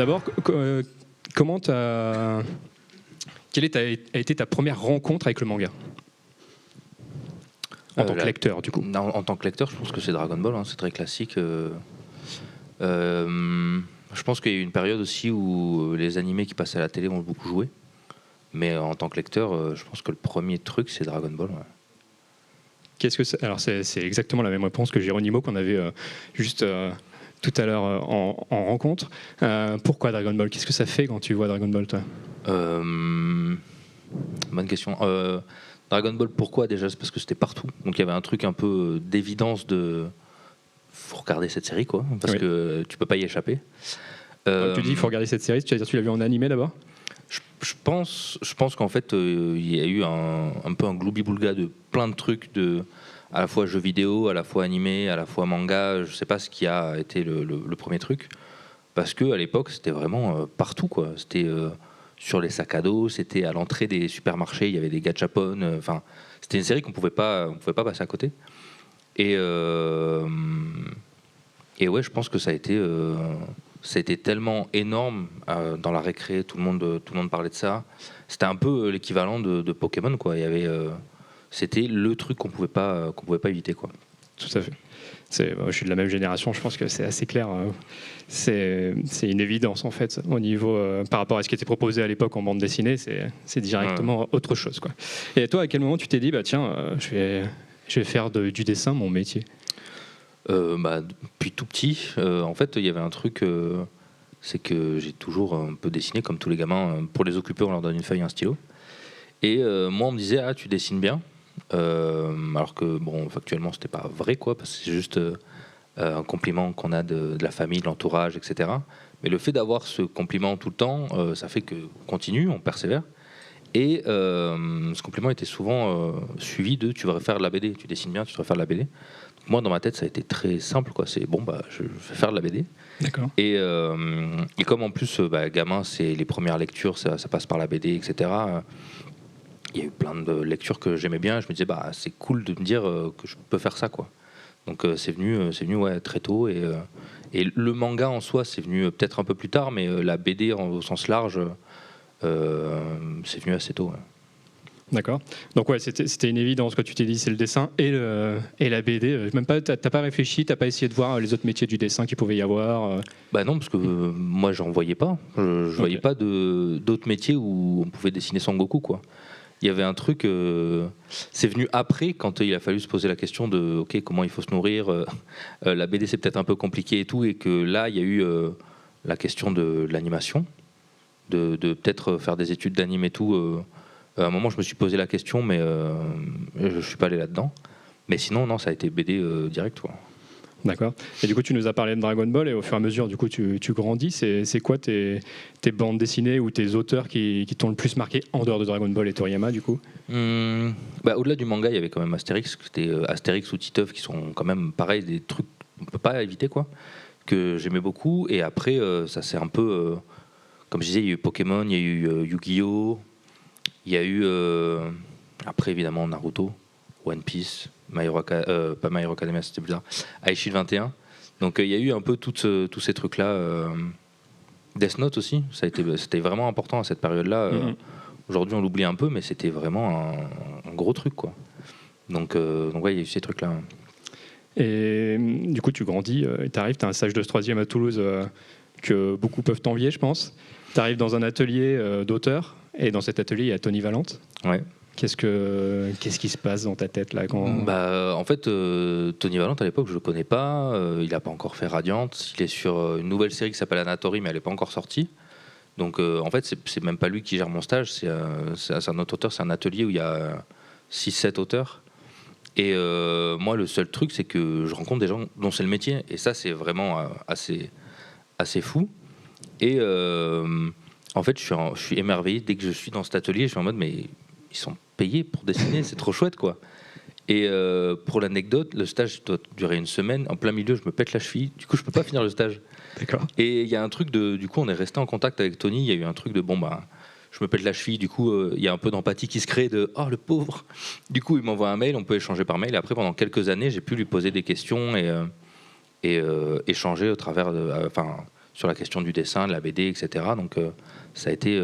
D'abord, comment quelle a été ta première rencontre avec le manga en tant que lecteur, du coup? En tant que lecteur, je pense que c'est Dragon Ball, hein, c'est très classique. Je pense qu'il y a eu une période aussi où les animés qui passaient à la télé ont beaucoup joué. Mais en tant que lecteur, je pense que le premier truc, c'est Dragon Ball. Ouais. Qu'est-ce que c'est ? Alors, c'est exactement la même réponse que Géronimo qu'on avait juste tout à l'heure en rencontre. Pourquoi Dragon Ball ? Qu'est-ce que ça fait quand tu vois Dragon Ball, toi ? Bonne question. Dragon Ball, pourquoi déjà ? C'est parce que c'était partout. Donc il y avait un truc un peu d'évidence de... faut regarder cette série, quoi, parce que tu peux pas y échapper. Tu dis il faut regarder cette série, tu l'as vu en animé d'abord ? Je pense qu'en fait, il y a eu un peu un gloubi-boulga de plein de trucs, à la fois jeux vidéo, à la fois animé, à la fois manga. Je sais pas ce qui a été le premier truc, parce que à l'époque, c'était vraiment partout, quoi. C'était sur les sacs à dos, c'était à l'entrée des supermarchés, il y avait des gachapon. Enfin, c'était une série qu'on pouvait pas passer à côté. Et ouais, je pense que ça a été tellement énorme dans la récré, tout le monde parlait de ça. C'était un peu l'équivalent de Pokémon, quoi. C'était le truc qu'on pouvait pas éviter, quoi. Tout à fait. Je suis de la même génération, je pense que c'est assez clair. C'est une évidence, en fait, au niveau, par rapport à ce qui était proposé à l'époque en bande dessinée, c'est directement autre chose, quoi. Et toi, à quel moment tu t'es dit, bah tiens, je vais faire du dessin mon métier ? Depuis tout petit, en fait, il y avait un truc, c'est que j'ai toujours un peu dessiné, comme tous les gamins. Pour les occuper, on leur donne une feuille et un stylo. Et moi, on me disait, ah, tu dessines bien. Alors que, bon, factuellement, c'était pas vrai, quoi, parce que c'est juste un compliment qu'on a de la famille, de l'entourage, etc. Mais le fait d'avoir ce compliment tout le temps, ça fait qu'on continue, on persévère. Et ce compliment était souvent suivi de tu devrais faire de la BD, tu dessines bien, tu devrais faire de la BD. Donc moi, dans ma tête, ça a été très simple, quoi. C'est bon, je vais faire de la BD. D'accord. Et comme en plus, gamin, c'est les premières lectures, ça passe par la BD, etc. Il y a eu plein de lectures que j'aimais bien. Je me disais, c'est cool de me dire que je peux faire ça, quoi. Donc c'est venu ouais, très tôt. Et le manga en soi, c'est venu peut-être un peu plus tard, mais la BD au sens large, c'est venu assez tôt. Ouais. D'accord. Donc ouais, c'était une évidence quand tu t'es dit c'est le dessin et la BD. Même pas, t'as pas réfléchi, t'as pas essayé de voir les autres métiers du dessin qu'il pouvait y avoir. Non, parce que moi j'en voyais pas. Je voyais pas d'autres métiers où on pouvait dessiner Son Goku, quoi. Il y avait un truc, c'est venu après, quand il a fallu se poser la question de ok, comment il faut se nourrir. La BD c'est peut-être un peu compliqué et tout, et que là il y a eu la question de l'animation, de peut-être faire des études d'anime et tout. À un moment je me suis posé la question, mais je suis pas allé là-dedans. Mais sinon non, ça a été BD direct, quoi. D'accord. Et du coup, tu nous as parlé de Dragon Ball, et au fur et à mesure, du coup, tu grandis. C'est quoi tes bandes dessinées ou tes auteurs qui t'ont le plus marqué en dehors de Dragon Ball et Toriyama, du coup ? Au-delà du manga, il y avait quand même Astérix. C'était Astérix ou Titeuf, qui sont quand même pareil, des trucs qu'on peut pas éviter, quoi, que j'aimais beaucoup. Et après, ça c'est un peu, comme je disais, il y a eu Pokémon, il y a eu Yu-Gi-Oh, il y a eu après évidemment Naruto, One Piece, pas My Hero Academia, c'était plus tard, Aishid 21. Donc il y a eu un peu tous ces trucs-là. Death Note aussi, c'était vraiment important à cette période-là. Aujourd'hui, on l'oublie un peu, mais c'était vraiment un gros truc, quoi. Donc ouais, il y a eu ces trucs-là. Et du coup, tu grandis, tu arrives, tu as un stage de 3e à Toulouse que beaucoup peuvent t'envier, je pense. Tu arrives dans un atelier d'auteur, et dans cet atelier, il y a Tony Valente. Ouais. Qu'est-ce qui se passe dans ta tête là quand... En fait, Tony Valente à l'époque je le connais pas, il n'a pas encore fait Radiant, il est sur une nouvelle série qui s'appelle Anatori, mais elle n'est pas encore sortie. Donc en fait c'est même pas lui qui gère mon stage, c'est un autre auteur, c'est un atelier où il y a 6-7 auteurs. Et moi le seul truc c'est que je rencontre des gens dont c'est le métier, et ça c'est vraiment assez fou. Et en fait je suis émerveillé dès que je suis dans cet atelier, je suis en mode mais ils sont payés pour dessiner, c'est trop chouette, quoi. Et pour l'anecdote, le stage doit durer une semaine. En plein milieu, je me pète la cheville. Du coup, je peux pas finir le stage. D'accord. Et il y a un truc du coup, on est resté en contact avec Tony. Il y a eu un truc de je me pète la cheville. Du coup, il y a un peu d'empathie qui se crée oh le pauvre. Du coup, il m'envoie un mail. On peut échanger par mail. Et après, pendant quelques années, j'ai pu lui poser des questions et échanger au travers sur la question du dessin, de la BD, etc. Donc ça a été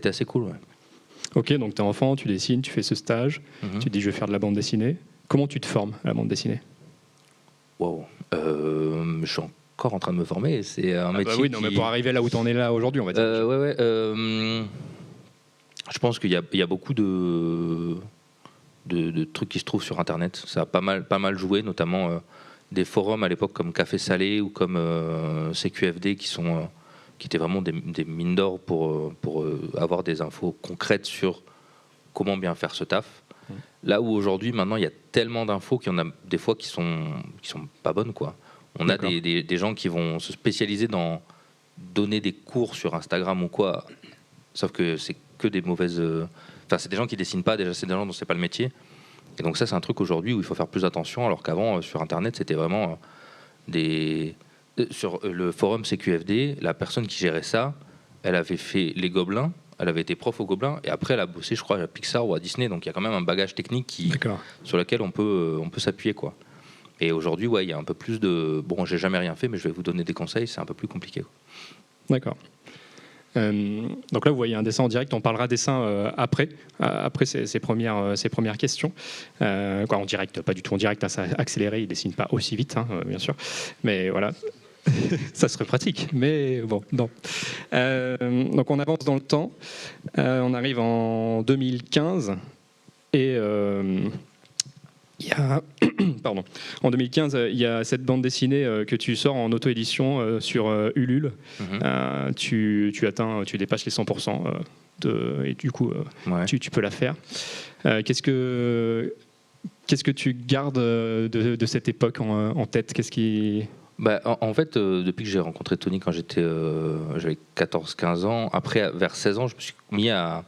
assez cool. Ouais. Ok, donc tu es enfant, tu dessines, tu fais ce stage, tu te dis je vais faire de la bande dessinée. Comment tu te formes à la bande dessinée? Wow. Je suis encore en train de me former. C'est un métier. Oui, non, mais pour arriver là où tu en es là aujourd'hui, on va dire. Je pense qu'il y a beaucoup de trucs qui se trouvent sur Internet. Ça a pas mal joué, notamment des forums à l'époque comme Café Salé ou comme CQFD qui étaient vraiment des mines d'or pour avoir des infos concrètes sur comment bien faire ce taf. Là où aujourd'hui, maintenant, il y a tellement d'infos qu'il y en a des fois qui sont pas bonnes, quoi. On a des gens qui vont se spécialiser dans donner des cours sur Instagram ou quoi, sauf que c'est que des mauvaises... Enfin, c'est des gens qui dessinent pas, déjà c'est des gens dont c'est pas le métier. Et donc ça, c'est un truc aujourd'hui où il faut faire plus attention, alors qu'avant, sur Internet, c'était vraiment sur le forum CQFD, la personne qui gérait ça, elle avait fait les Gobelins, elle avait été prof aux Gobelins, et après elle a bossé, je crois, à Pixar ou à Disney, donc il y a quand même un bagage technique sur lequel on peut s'appuyer, quoi. Et aujourd'hui, ouais, il y a un peu plus de... Bon, j'ai jamais rien fait, mais je vais vous donner des conseils, c'est un peu plus compliqué, quoi. D'accord. Donc là, vous voyez un dessin en direct. On parlera dessin après ces premières questions. En direct, pas du tout en direct, hein, ça a accéléré, il dessine pas aussi vite, hein, bien sûr. Mais voilà, ça serait pratique. Mais bon, non. Donc on avance dans le temps. On arrive en 2015 et pardon. En 2015, il y a cette bande dessinée que tu sors en auto-édition sur Ulule. Tu dépasses les 100% et du coup, tu peux la faire. Qu'est-ce que tu gardes de cette époque en tête? En fait, depuis que j'ai rencontré Tony quand j'avais 14-15 ans, après, vers 16 ans, je me suis mis à...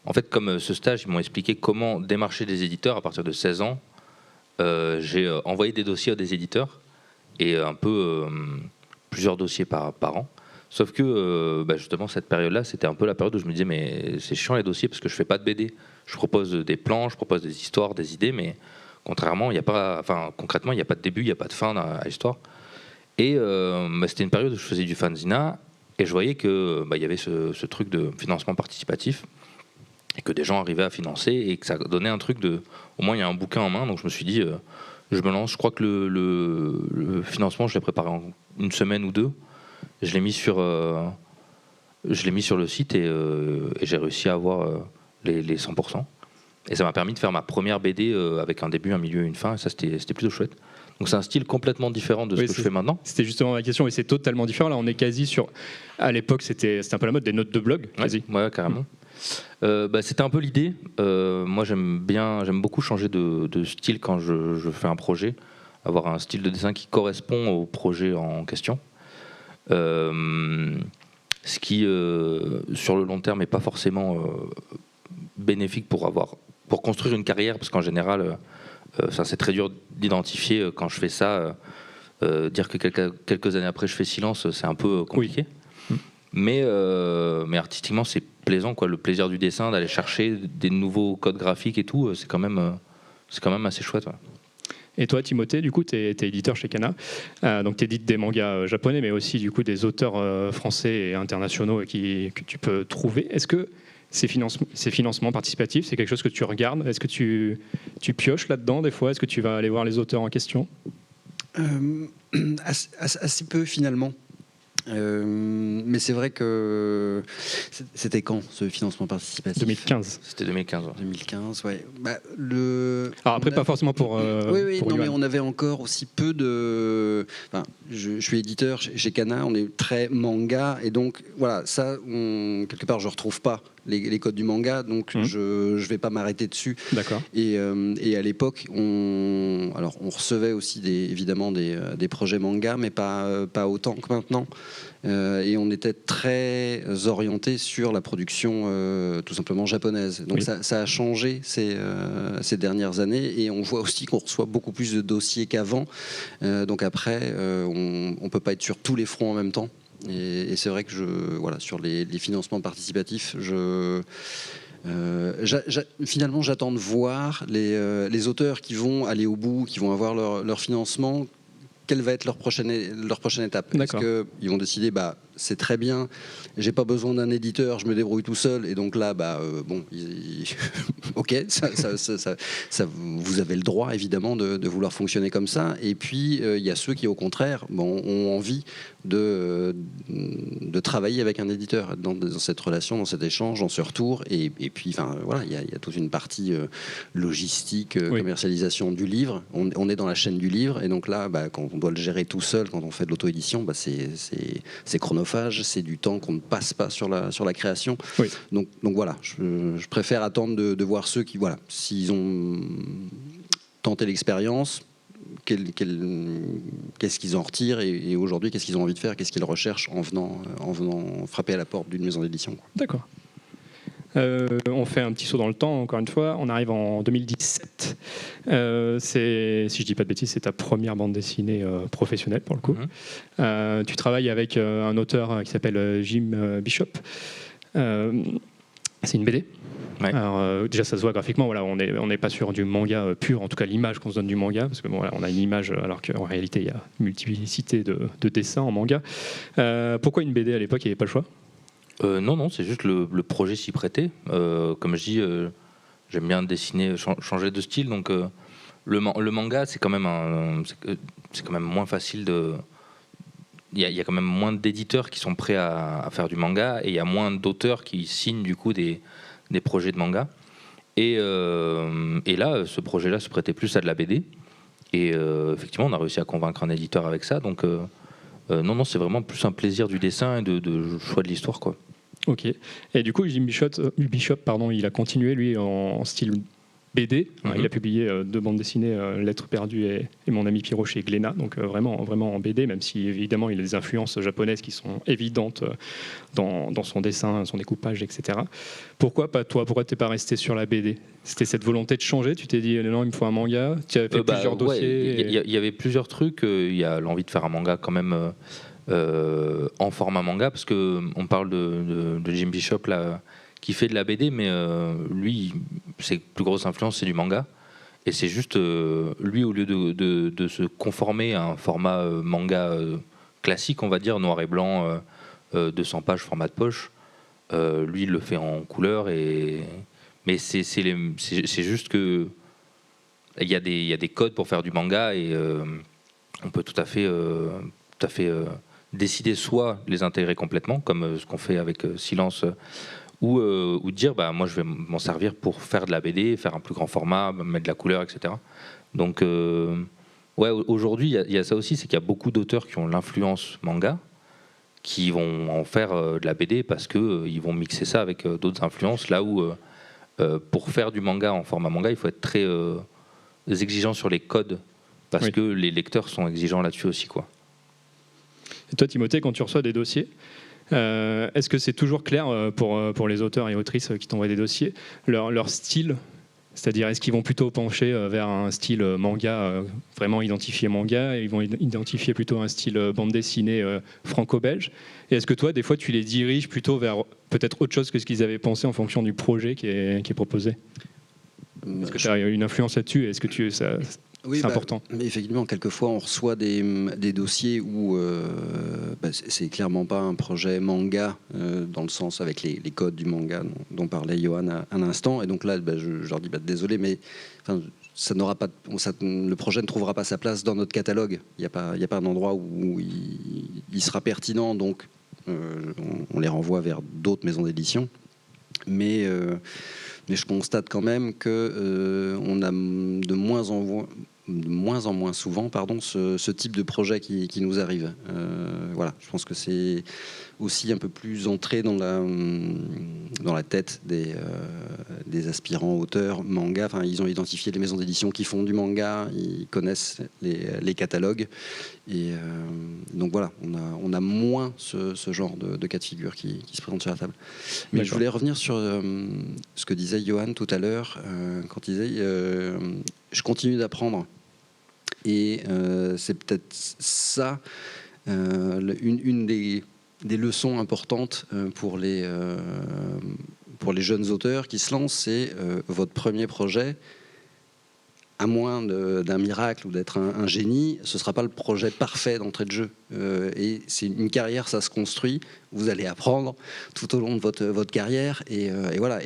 En fait, comme ce stage, ils m'ont expliqué comment démarcher des éditeurs à partir de 16 ans. J'ai envoyé des dossiers à des éditeurs et un peu plusieurs dossiers par an. Sauf que justement cette période-là, c'était un peu la période où je me disais mais c'est chiant les dossiers parce que je fais pas de BD. Je propose des plans, je propose des histoires, des idées, mais concrètement il n'y a pas de début, il n'y a pas de fin à l'histoire. Et c'était une période où je faisais du fanzina et je voyais que il y avait ce truc de financement participatif. Et que des gens arrivaient à financer et que ça donnait un truc de... Au moins, il y a un bouquin en main, donc je me suis dit, je me lance. Je crois que le financement, je l'ai préparé en une semaine ou deux. Je l'ai mis sur le site et j'ai réussi à avoir les 100%. Et ça m'a permis de faire ma première BD avec un début, un milieu et une fin. Et ça, c'était plutôt chouette. Donc c'est un style complètement différent de ce que je fais maintenant. C'était justement ma question, et c'est totalement différent. Là, on est quasi sur... À l'époque, c'était un peu la mode des notes de blog, quasi. Ouais, carrément. C'était un peu l'idée. Moi, j'aime beaucoup changer de style quand je fais un projet, avoir un style de dessin qui correspond au projet en question. Ce qui, sur le long terme, n'est pas forcément bénéfique pour construire une carrière, parce qu'en général, c'est très dur d'identifier quand je fais ça. Dire que quelques années après, je fais silence, c'est un peu compliqué. Oui. Mais artistiquement, c'est plaisant, quoi. Le plaisir du dessin, d'aller chercher des nouveaux codes graphiques et tout, c'est quand même assez chouette. Ouais. Et toi, Timothée, du coup, tu es éditeur chez Kana, donc tu édites des mangas japonais, mais aussi du coup des auteurs français et internationaux que tu peux trouver. Est-ce que ces financements participatifs, c'est quelque chose que tu regardes? Est-ce que tu pioches là-dedans des fois? Est-ce que tu vas aller voir les auteurs en question? Assez peu finalement. Mais c'est vrai que c'était quand ce financement participatif? 2015. C'était 2015. Ouais. 2015, ouais. Alors après, pas forcément pour. Oui, pour non, mais on avait encore aussi peu de. Enfin, je suis éditeur chez Kana, on est très manga, et donc voilà, ça, quelque part, je retrouve pas les codes du manga, donc je vais pas m'arrêter dessus. D'accord. Et à l'époque, on recevait aussi évidemment des projets manga, mais pas autant que maintenant. Et on était très orienté sur la production tout simplement japonaise. Donc ça a changé ces dernières années, et on voit aussi qu'on reçoit beaucoup plus de dossiers qu'avant. Donc après, on peut pas être sur tous les fronts en même temps. Et c'est vrai que sur les financements participatifs, finalement, j'attends de voir les auteurs qui vont aller au bout, qui vont avoir leur financement, quelle va être leur prochaine étape. Est-ce qu'ils vont décider, c'est très bien, j'ai pas besoin d'un éditeur, je me débrouille tout seul, et donc là, ok, vous avez le droit évidemment de vouloir fonctionner comme ça. Et puis il y a ceux qui au contraire ont envie de travailler avec un éditeur dans cette relation, dans cet échange, dans ce retour. Et puis voilà, il y a toute une partie logistique, commercialisation du livre. On est dans la chaîne du livre, et donc là, quand on doit le gérer tout seul, quand on fait de l'auto-édition, c'est chronophage, c'est du temps qu'on ne passe pas sur la création. Oui. Donc voilà, je préfère attendre de voir ceux qui, voilà, s'ils ont tenté l'expérience, qu'est-ce qu'ils en retirent, et aujourd'hui qu'est-ce qu'ils ont envie de faire, qu'est-ce qu'ils recherchent en venant frapper à la porte d'une maison d'édition. D'accord. On fait un petit saut dans le temps, encore une fois. On arrive en 2017. Si je dis pas de bêtises, c'est ta première bande dessinée professionnelle, pour le coup. Tu travailles avec un auteur qui s'appelle Jim Bishop. C'est une BD. Ouais. Alors, déjà, ça se voit graphiquement. Voilà, on n'est pas sur du manga pur, en tout cas l'image qu'on se donne du manga, parce que voilà, on a une image, alors qu'en réalité, il y a une multiplicité de dessins en manga. Pourquoi une BD à l'époque? Il n'y avait pas le choix? Non, c'est juste le projet s'y prêtait. Comme je dis, j'aime bien dessiner, changer de style. Donc le manga, c'est quand même moins facile de. Il y a quand même moins d'éditeurs qui sont prêts à faire du manga, et il y a moins d'auteurs qui signent du coup des projets de manga. Et là, ce projet-là se prêtait plus à de la BD. Et effectivement, on a réussi à convaincre un éditeur avec ça. Donc non, c'est vraiment plus un plaisir du dessin et de choix de l'histoire, quoi. Ok. Et du coup, Jim Bishop, il a continué, lui, en style BD. Il a publié 2 bandes dessinées, Lettres perdues et Mon ami Pierrot chez Glénat. Donc vraiment en BD, même si évidemment il a des influences japonaises qui sont évidentes dans son dessin, son découpage, etc. Pourquoi pas toi? Pourquoi t'es pas resté sur la BD? C'était cette volonté de changer? Tu t'es dit non, il me faut un manga? Tu avais fait plusieurs dossiers? Il y avait plusieurs trucs. Il y a l'envie de faire un manga quand même en format manga, parce qu'on parle de Jim Bishop là, qui fait de la BD, mais lui, ses plus grosses influences, c'est du manga. Et c'est juste, lui, au lieu de se conformer à un format manga classique, on va dire, noir et blanc, 200 pages, format de poche, lui, il le fait en couleur. Mais c'est juste que il y a des codes pour faire du manga, et on peut tout à fait décider soit les intégrer complètement, comme ce qu'on fait avec Silence, ou dire moi je vais m'en servir pour faire de la BD, faire un plus grand format, mettre de la couleur, etc. Donc aujourd'hui il y a ça aussi, c'est qu'il y a beaucoup d'auteurs qui ont l'influence manga, qui vont en faire de la BD parce qu'ils vont mixer ça avec d'autres influences, là où pour faire du manga en format manga, il faut être très exigeant sur les codes, parce que les lecteurs sont exigeants là-dessus aussi, quoi. Et toi, Timothée, quand tu reçois des dossiers, est-ce que c'est toujours clair pour les auteurs et autrices qui t'envoient des dossiers, leur style? C'est-à-dire, est-ce qu'ils vont plutôt pencher vers un style manga, vraiment identifié manga, et ils vont identifier plutôt un style bande dessinée franco-belge? Et est-ce que toi, des fois, tu les diriges plutôt vers peut-être autre chose que ce qu'ils avaient pensé en fonction du projet qui est proposé? Est-ce que tu as une influence là-dessus? Est-ce que c'est important? Effectivement, quelquefois on reçoit des dossiers où c'est clairement pas un projet manga dans le sens avec les codes du manga dont parlait Johan à l'instant, et donc là je leur dis désolé, mais ça n'aura pas, le projet ne trouvera pas sa place dans notre catalogue. Il n'y a pas un endroit où il sera pertinent, donc on les renvoie vers d'autres maisons d'édition. Mais je constate quand même que on a de moins en moins souvent ce type de projet qui nous arrive. Voilà, je pense que c'est aussi un peu plus entré dans la tête des aspirants auteurs manga. Enfin, ils ont identifié les maisons d'édition qui font du manga, ils connaissent les catalogues, et donc voilà, on a moins ce genre de cas de figure qui se présente sur la table. Mais je voulais revenir sur ce que disait Johan tout à l'heure, quand il disait je continue d'apprendre. Et c'est peut-être ça une des leçons importantes pour les jeunes auteurs qui se lancent, c'est votre premier projet. à moins d'un miracle ou d'être un génie, ce ne sera pas le projet parfait d'entrée de jeu. Et c'est une carrière, ça se construit. Vous allez apprendre tout au long de votre carrière. Et voilà.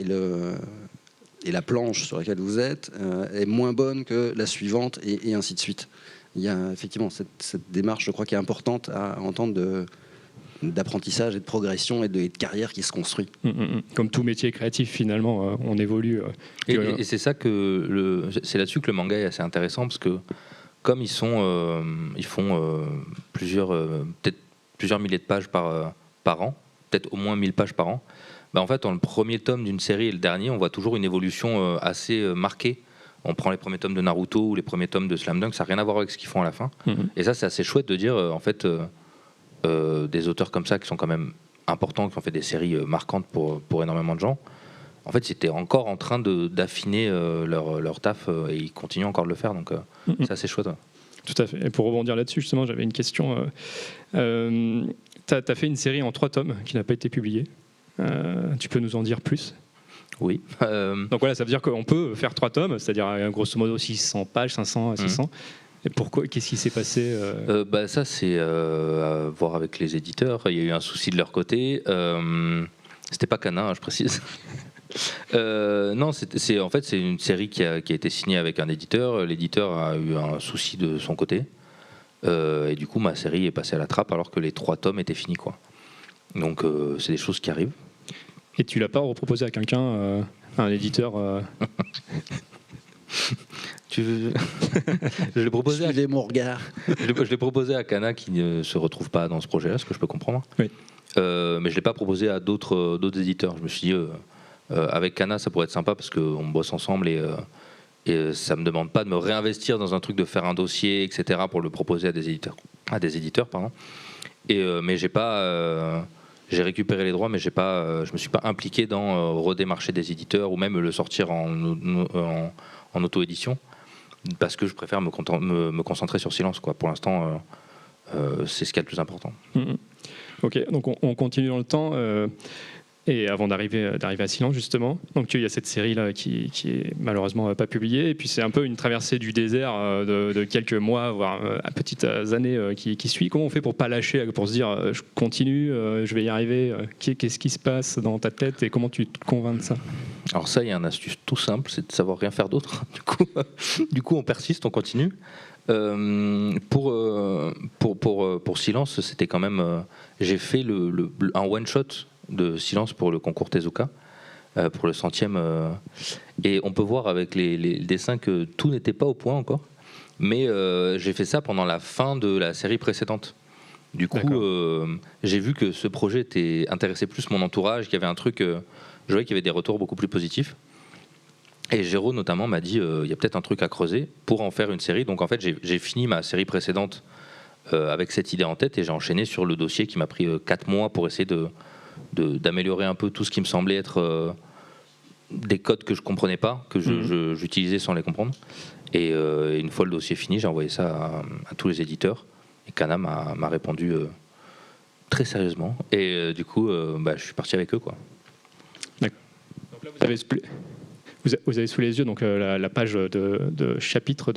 Et la planche sur laquelle vous êtes est moins bonne que la suivante, et ainsi de suite. Il y a effectivement cette démarche, je crois, qui est importante à entendre d'apprentissage et de progression et de carrière qui se construit. Comme tout métier créatif, finalement, on évolue. Et c'est ça c'est là-dessus que le manga est assez intéressant, parce que comme ils font peut-être plusieurs milliers de pages par an, peut-être au moins 1000 pages par an. En fait, dans le premier tome d'une série et le dernier, on voit toujours une évolution assez marquée. On prend les premiers tomes de Naruto ou les premiers tomes de Slam Dunk, ça n'a rien à voir avec ce qu'ils font à la fin. Et ça, c'est assez chouette de dire, en fait, des auteurs comme ça qui sont quand même importants, qui ont fait des séries marquantes pour énormément de gens. En fait, ils étaient encore en train d'affiner leur taf, et ils continuent encore de le faire. Donc, c'est assez chouette. Ouais. Tout à fait. Et pour rebondir là-dessus, justement, j'avais une question. Tu as fait une série en 3 tomes qui n'a pas été publiée. Tu peux nous en dire plus ? Oui. Donc voilà, ça veut dire qu'on peut faire 3 tomes, c'est-à-dire grosso modo 600 pages, 500 à 600. Et pourquoi ? Qu'est-ce qui s'est passé Ça, c'est à voir avec les éditeurs. Il y a eu un souci de leur côté. C'était pas Kana, hein, je précise. Non, c'est une série qui a été signée avec un éditeur. L'éditeur a eu un souci de son côté. Et du coup, ma série est passée à la trappe alors que les 3 tomes étaient finis, quoi. Donc, c'est des choses qui arrivent. Et tu l'as pas reproposé à quelqu'un, à un éditeur Je l'ai proposé Suivez mon regard. Je l'ai proposé à Kana, qui ne se retrouve pas dans ce projet-là, ce que je peux comprendre. Oui. Mais je ne l'ai pas proposé à d'autres éditeurs. Je me suis dit, avec Kana, ça pourrait être sympa parce qu'on bosse ensemble, et ça ne me demande pas de me réinvestir dans un truc, de faire un dossier, etc., pour le proposer à des éditeurs. Mais j'ai récupéré les droits, mais je me suis pas impliqué dans redémarcher des éditeurs ou même le sortir en auto-édition, parce que je préfère me concentrer sur Silence, quoi. Pour l'instant, c'est ce qui est le plus important. Ok, donc on continue dans le temps. Et avant d'arriver à Silence, justement, donc il y a cette série-là qui est malheureusement pas publiée, et puis c'est un peu une traversée du désert de quelques mois, voire petites années qui suit. Comment on fait pour pas lâcher, pour se dire je continue, je vais y arriver, qu'est-ce qui se passe dans ta tête et comment tu te convaincs de ça ? Alors ça, il y a une astuce tout simple, c'est de savoir rien faire d'autre. Du coup, on persiste, on continue. Pour Silence, c'était quand même... j'ai fait un one-shot de Silence pour le concours Tezuka, pour le 100e. Et on peut voir avec les dessins que tout n'était pas au point encore. Mais j'ai fait ça pendant la fin de la série précédente. Du coup, j'ai vu que ce projet intéressait plus mon entourage, qu'il y avait un truc... je voyais qu'il y avait des retours beaucoup plus positifs. Et Géraud, notamment, m'a dit il y a peut-être un truc à creuser pour en faire une série. Donc en fait, j'ai fini ma série précédente avec cette idée en tête, et j'ai enchaîné sur le dossier qui m'a pris 4 mois pour essayer d'améliorer un peu tout ce qui me semblait être des codes que je comprenais pas, que j'utilisais sans les comprendre. Et une fois le dossier fini, j'ai envoyé ça à tous les éditeurs. Et Kana m'a répondu très sérieusement. Et du coup, je suis parti avec eux, quoi. D'accord. Donc là, vous avez sous les yeux donc, la page de chapitre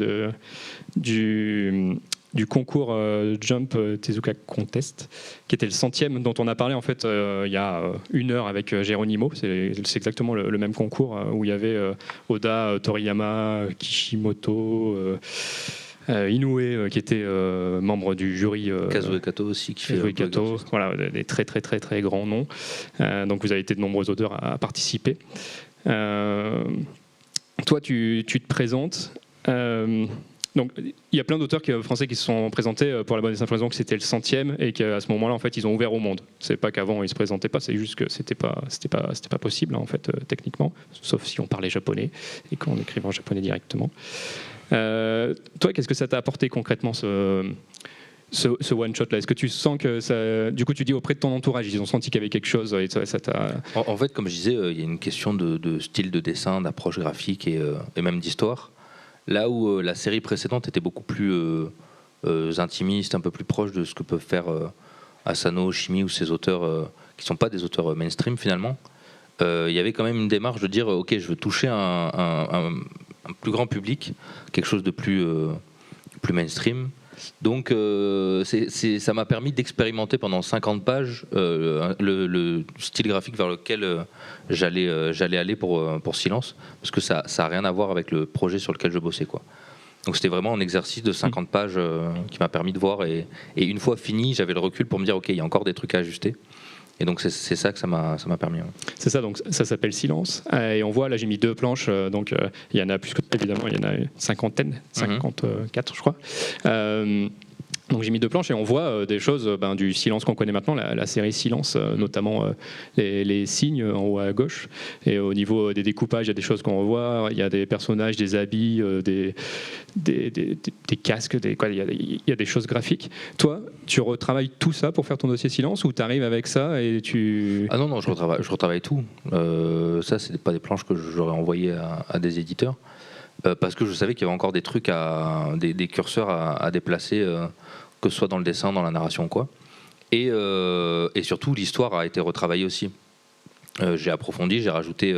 du concours Jump Tezuka Contest, qui était le 100e, dont on a parlé en fait il y a 1 heure avec Geronimo. C'est exactement le même concours où il y avait Oda, Toriyama, Kishimoto, Inoue qui était membre du jury. Kazuo Kato aussi qui fait Kazuo Kato, voilà, des très très très très grands noms. Donc vous avez été de nombreux auteurs à participer. Toi, tu te présentes. Donc, il y a plein d'auteurs français qui se sont présentés pour la bonne et simple raison que c'était le 100e et qu'à ce moment-là, en fait, ils ont ouvert au monde. C'est pas qu'avant ils se présentaient pas, c'est juste que c'était pas possible, en fait, techniquement, sauf si on parlait japonais et qu'on écrivait en japonais directement. Toi, qu'est-ce que ça t'a apporté concrètement ce one shot là? Est-ce que tu sens que ça, du coup, tu dis auprès de ton entourage, ils ont senti qu'il y avait quelque chose et ça t'a... En fait, comme je disais, il y a une question de style de dessin, d'approche graphique et même d'histoire. Là où la série précédente était beaucoup plus intimiste, un peu plus proche de ce que peuvent faire Asano, Oshimi ou ces auteurs qui ne sont pas des auteurs mainstream finalement, il y avait quand même une démarche de dire ok, je veux toucher un plus grand public, quelque chose de plus mainstream. Donc ça m'a permis d'expérimenter pendant 50 pages le style graphique vers lequel j'allais aller pour Silence, parce que ça n'a rien à voir avec le projet sur lequel je bossais, quoi. Donc c'était vraiment un exercice de 50 pages qui m'a permis de voir, et une fois fini, j'avais le recul pour me dire ok, il y a encore des trucs à ajuster. Et donc c'est ça que ça m'a permis. Ouais. C'est ça, donc ça s'appelle Silence. Et on voit, là j'ai mis 2 planches, donc il y en a plus que évidemment, il y en a une cinquantaine, 54 je crois. Donc j'ai mis 2 planches et on voit des choses du Silence qu'on connaît maintenant, la série Silence, notamment les signes en haut à gauche. Et au niveau des découpages, il y a des choses qu'on revoit, il y a des personnages, des habits, des casques, il y a des choses graphiques. Toi, tu retravailles tout ça pour faire ton dossier Silence, ou tu arrives avec ça et tu... Ah non, je retravaille tout. Ça, c'est pas des planches que j'aurais envoyées à des éditeurs, parce que je savais qu'il y avait encore des trucs, des curseurs à déplacer, que ce soit dans le dessin, dans la narration, quoi. Et surtout, l'histoire a été retravaillée aussi. J'ai approfondi, j'ai rajouté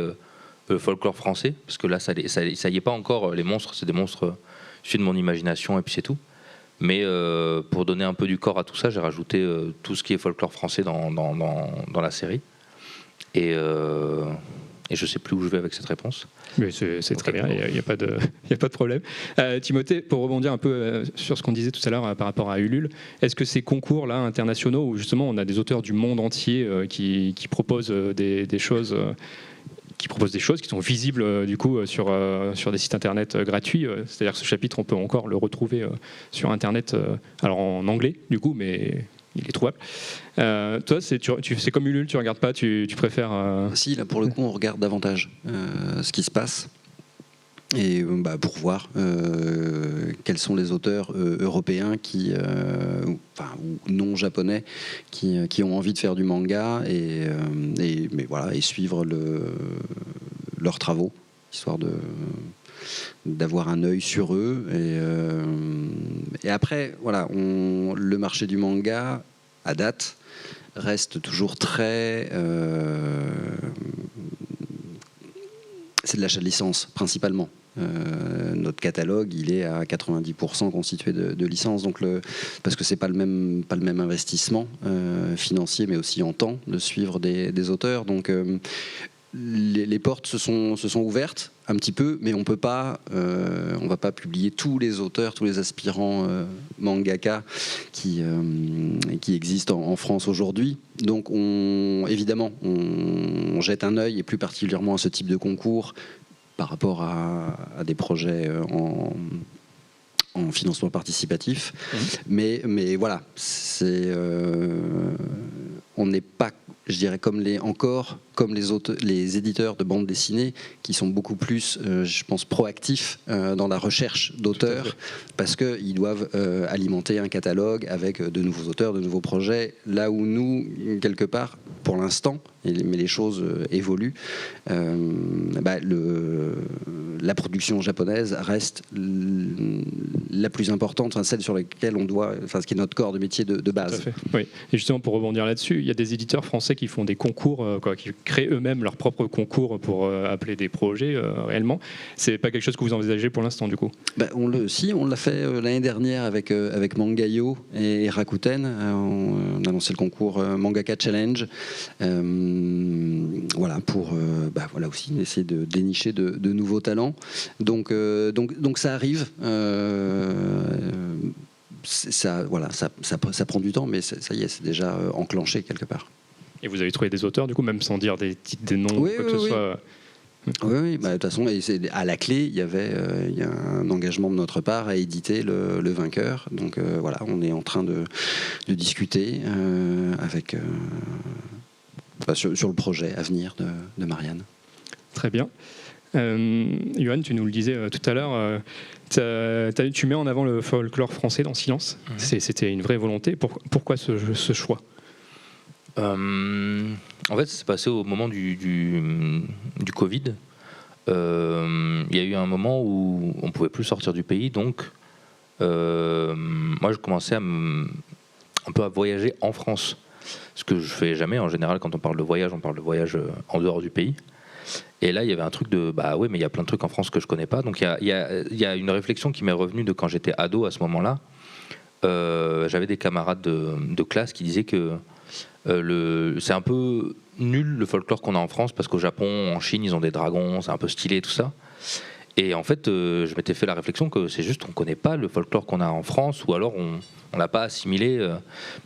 le folklore français, parce que là, ça y est pas encore. Les monstres, c'est des monstres issus de mon imagination, et puis c'est tout. Mais pour donner un peu du corps à tout ça, j'ai rajouté tout ce qui est folklore français dans la série. Et je ne sais plus où je vais avec cette réponse. Mais c'est très bien, il n'y a pas de problème. Timothée, pour rebondir un peu sur ce qu'on disait tout à l'heure par rapport à Ulule, est-ce que ces concours-là internationaux, où justement on a des auteurs du monde entier qui proposent des choses... qui proposent des choses qui sont visibles du coup sur des sites internet gratuits, c'est-à-dire que ce chapitre on peut encore le retrouver sur internet, alors en anglais du coup, mais il est trouvable. Toi, c'est comme Ulule, tu regardes pas, tu préfères... Si, là pour le coup on regarde davantage ce qui se passe, et pour voir quels sont les auteurs européens ou non japonais qui ont envie de faire du manga, et suivre leurs travaux, histoire d'avoir un œil sur eux. Et après, voilà, le marché du manga, à date, reste toujours très... c'est de l'achat de licence, principalement. Notre catalogue, il est à 90% constitué de licences, donc parce que c'est pas le même investissement financier, mais aussi en temps de suivre des auteurs. Donc les portes se sont ouvertes un petit peu, mais on va pas publier tous les auteurs, tous les aspirants mangaka qui existent en France aujourd'hui. Donc évidemment, on jette un œil, et plus particulièrement à ce type de concours, par rapport à des projets en financement participatif. Mais voilà, on n'est pas, je dirais, comme les éditeurs de bande dessinée, qui sont beaucoup plus, je pense, proactifs dans la recherche d'auteurs, parce qu'ils doivent alimenter un catalogue avec de nouveaux auteurs, de nouveaux projets, là où nous, quelque part, pour l'instant, mais les choses évoluent, la production japonaise reste la plus importante, celle sur laquelle ce qui est notre corps de métier de base. Tout à fait. Oui. Et justement, pour rebondir là-dessus, il y a des éditeurs français qui font des concours, qui créent eux-mêmes leur propre concours pour appeler des projets réellement. C'est pas quelque chose que vous envisagez pour l'instant, du coup? On l'a fait l'année dernière avec Mangayo et Rakuten. On a lancé le concours Mangaka Challenge. Pour aussi essayer de dénicher de nouveaux talents. Donc ça arrive. Ça prend du temps, mais ça y est, c'est déjà enclenché quelque part. Et vous avez trouvé des auteurs, du coup, même sans dire des titres, des noms, oui, quoi que ce soit? Oui, de toute façon, à la clé, il y a un engagement de notre part à éditer le vainqueur. Donc on est en train de discuter avec sur le projet à venir de Marianne. Très bien. Yoann, tu nous le disais tout à l'heure, tu mets en avant le folklore français dans Silence. C'était une vraie volonté. Pourquoi ce choix? En fait, ça s'est passé au moment du Covid. Il y a eu un moment où on ne pouvait plus sortir du pays, donc moi je commençais un peu à voyager en France, ce que je fais jamais. En général, quand on parle de voyage en dehors du pays. Et là, il y avait un truc de bah ouais, mais il y a plein de trucs en France que je connais pas. Donc il y a une réflexion qui m'est revenue de quand j'étais ado à ce moment-là. J'avais des camarades de classe qui disaient que c'est un peu nul le folklore qu'on a en France parce qu'au Japon, en Chine, ils ont des dragons, c'est un peu stylé tout ça. Et en fait, je m'étais fait la réflexion que c'est juste qu'on connaît pas le folklore qu'on a en France, ou alors on l'a pas assimilé,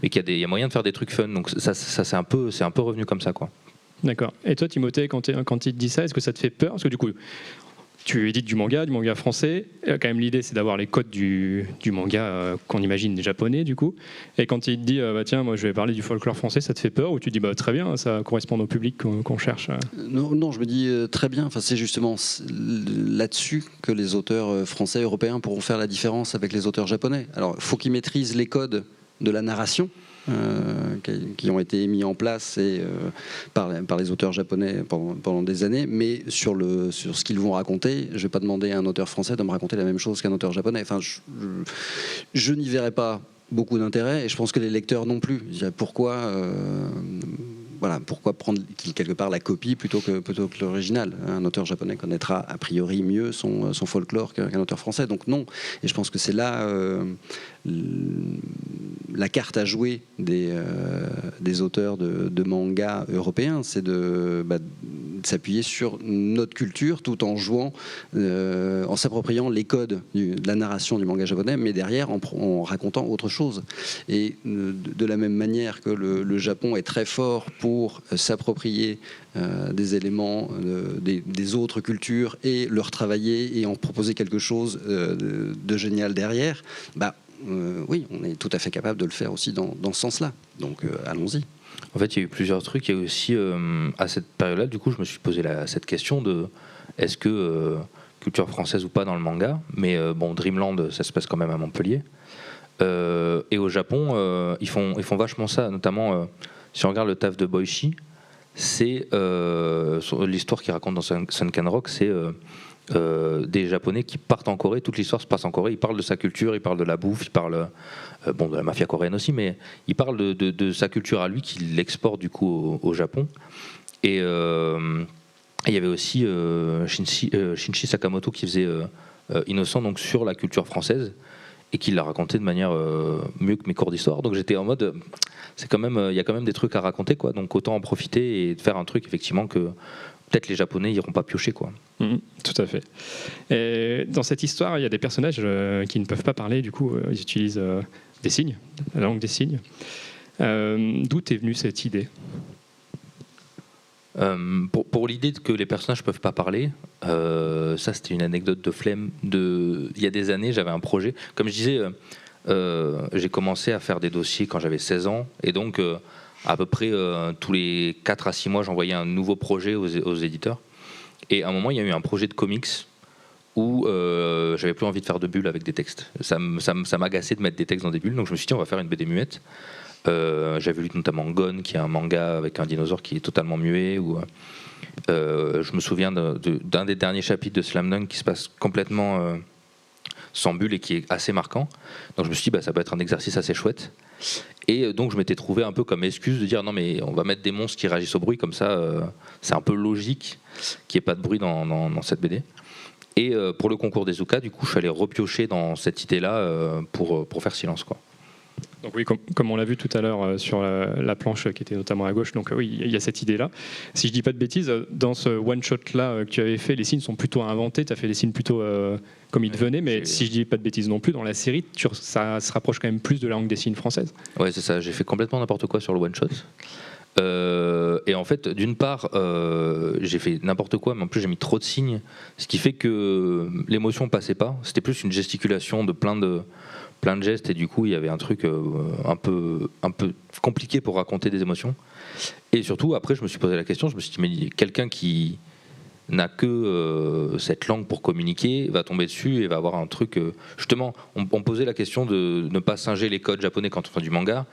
mais qu'il y a moyen de faire des trucs fun. Donc ça c'est un peu revenu comme ça, quoi. D'accord. Et toi, Timothée, quand il te dit ça, est-ce que ça te fait peur? Parce que du coup, tu édites du manga français. Quand même, l'idée, c'est d'avoir les codes du manga qu'on imagine des japonais, du coup. Et quand il te dit, bah, tiens, moi, je vais parler du folklore français, ça te fait peur? Ou tu te dis, bah, très bien, ça correspond au public qu'on cherche? Non, je me dis très bien. Enfin, c'est justement là-dessus que les auteurs français, européens pourront faire la différence avec les auteurs japonais. Alors, il faut qu'ils maîtrisent les codes de la narration. Qui ont été mis en place par les auteurs japonais pendant des années, mais sur ce qu'ils vont raconter, je ne vais pas demander à un auteur français de me raconter la même chose qu'un auteur japonais. Enfin, je n'y verrai pas beaucoup d'intérêt, et je pense que les lecteurs non plus. Pourquoi prendre quelque part la copie plutôt que l'original? Un auteur japonais connaîtra a priori mieux son folklore qu'un auteur français, donc non. Et je pense que c'est là la carte à jouer des auteurs de manga européens, c'est de s'appuyer sur notre culture tout en jouant, en s'appropriant les codes de la narration du manga japonais, mais derrière en racontant autre chose. Et de la même manière que le Japon est très fort pour s'approprier des éléments des autres cultures et leur travailler et en proposer quelque chose de génial derrière, oui, on est tout à fait capable de le faire aussi dans ce sens-là. Donc allons-y. En fait, il y a eu plusieurs trucs. Il y a eu aussi, à cette période-là, du coup, je me suis posé cette question de est-ce que culture française ou pas dans le manga? Mais bon, Dreamland, ça se passe quand même à Montpellier. Et au Japon, ils font vachement ça. Notamment, si on regarde le taf de Boichi, c'est l'histoire qu'il raconte dans Sunken Rock, c'est des Japonais qui partent en Corée. Toute l'histoire se passe en Corée. Il parle de sa culture, il parle de la bouffe, il parle de la mafia coréenne aussi, mais il parle de sa culture à lui qu'il exporte du coup au Japon. Et il y avait aussi Shinichi Sakamoto qui faisait Innocent, donc sur la culture française, et qui l'a raconté de manière mieux que mes cours d'histoire. Donc j'étais en mode, il y a quand même des trucs à raconter, quoi. Donc autant en profiter et de faire un truc effectivement que peut-être les Japonais n'iront pas piocher, quoi. Tout à fait. Et dans cette histoire, il y a des personnages qui ne peuvent pas parler, du coup, ils utilisent des signes, la langue des signes. D'où est venue cette idée? Pour l'idée que les personnages ne peuvent pas parler, ça c'était une anecdote de flemme. Il y a des années, j'avais un projet. Comme je disais, j'ai commencé à faire des dossiers quand j'avais 16 ans, et donc à peu près tous les 4 à 6 mois, j'envoyais un nouveau projet aux éditeurs. Et à un moment, il y a eu un projet de comics où j'avais plus envie de faire de bulles avec des textes. Ça m'agaçait de mettre des textes dans des bulles, donc je me suis dit on va faire une BD muette. J'avais lu notamment Gone, qui est un manga avec un dinosaure qui est totalement muet, ou je me souviens d'un des derniers chapitres de Slam Dunk qui se passe complètement sans bulle et qui est assez marquant. Donc je me suis dit ça peut être un exercice assez chouette, et donc je m'étais trouvé un peu comme excuse de dire non mais on va mettre des monstres qui réagissent au bruit, comme ça c'est un peu logique qu'il n'y ait pas de bruit dans cette BD. Et pour le concours des Zuka, du coup je suis allé repiocher dans cette idée là pour faire silence, quoi. Donc oui, comme on l'a vu tout à l'heure sur la planche qui était notamment à gauche, donc oui, il y a cette idée-là. Si je dis pas de bêtises, dans ce one-shot-là que tu avais fait, les signes sont plutôt inventés, tu as fait les signes plutôt comme ils devenaient, mais si je dis pas de bêtises non plus, dans la série, ça se rapproche quand même plus de la langue des signes française. Ouais, c'est ça, j'ai fait complètement n'importe quoi sur le one-shot. Et en fait, d'une part, j'ai fait n'importe quoi, mais en plus j'ai mis trop de signes, ce qui fait que l'émotion passait pas. C'était plus une gesticulation de plein de gestes, et du coup il y avait un truc un peu compliqué pour raconter des émotions. Et surtout après je me suis posé la question, je me suis dit mais quelqu'un qui n'a que cette langue pour communiquer va tomber dessus et va avoir un truc justement, on posait la question de ne pas singer les codes japonais quand on fait du manga,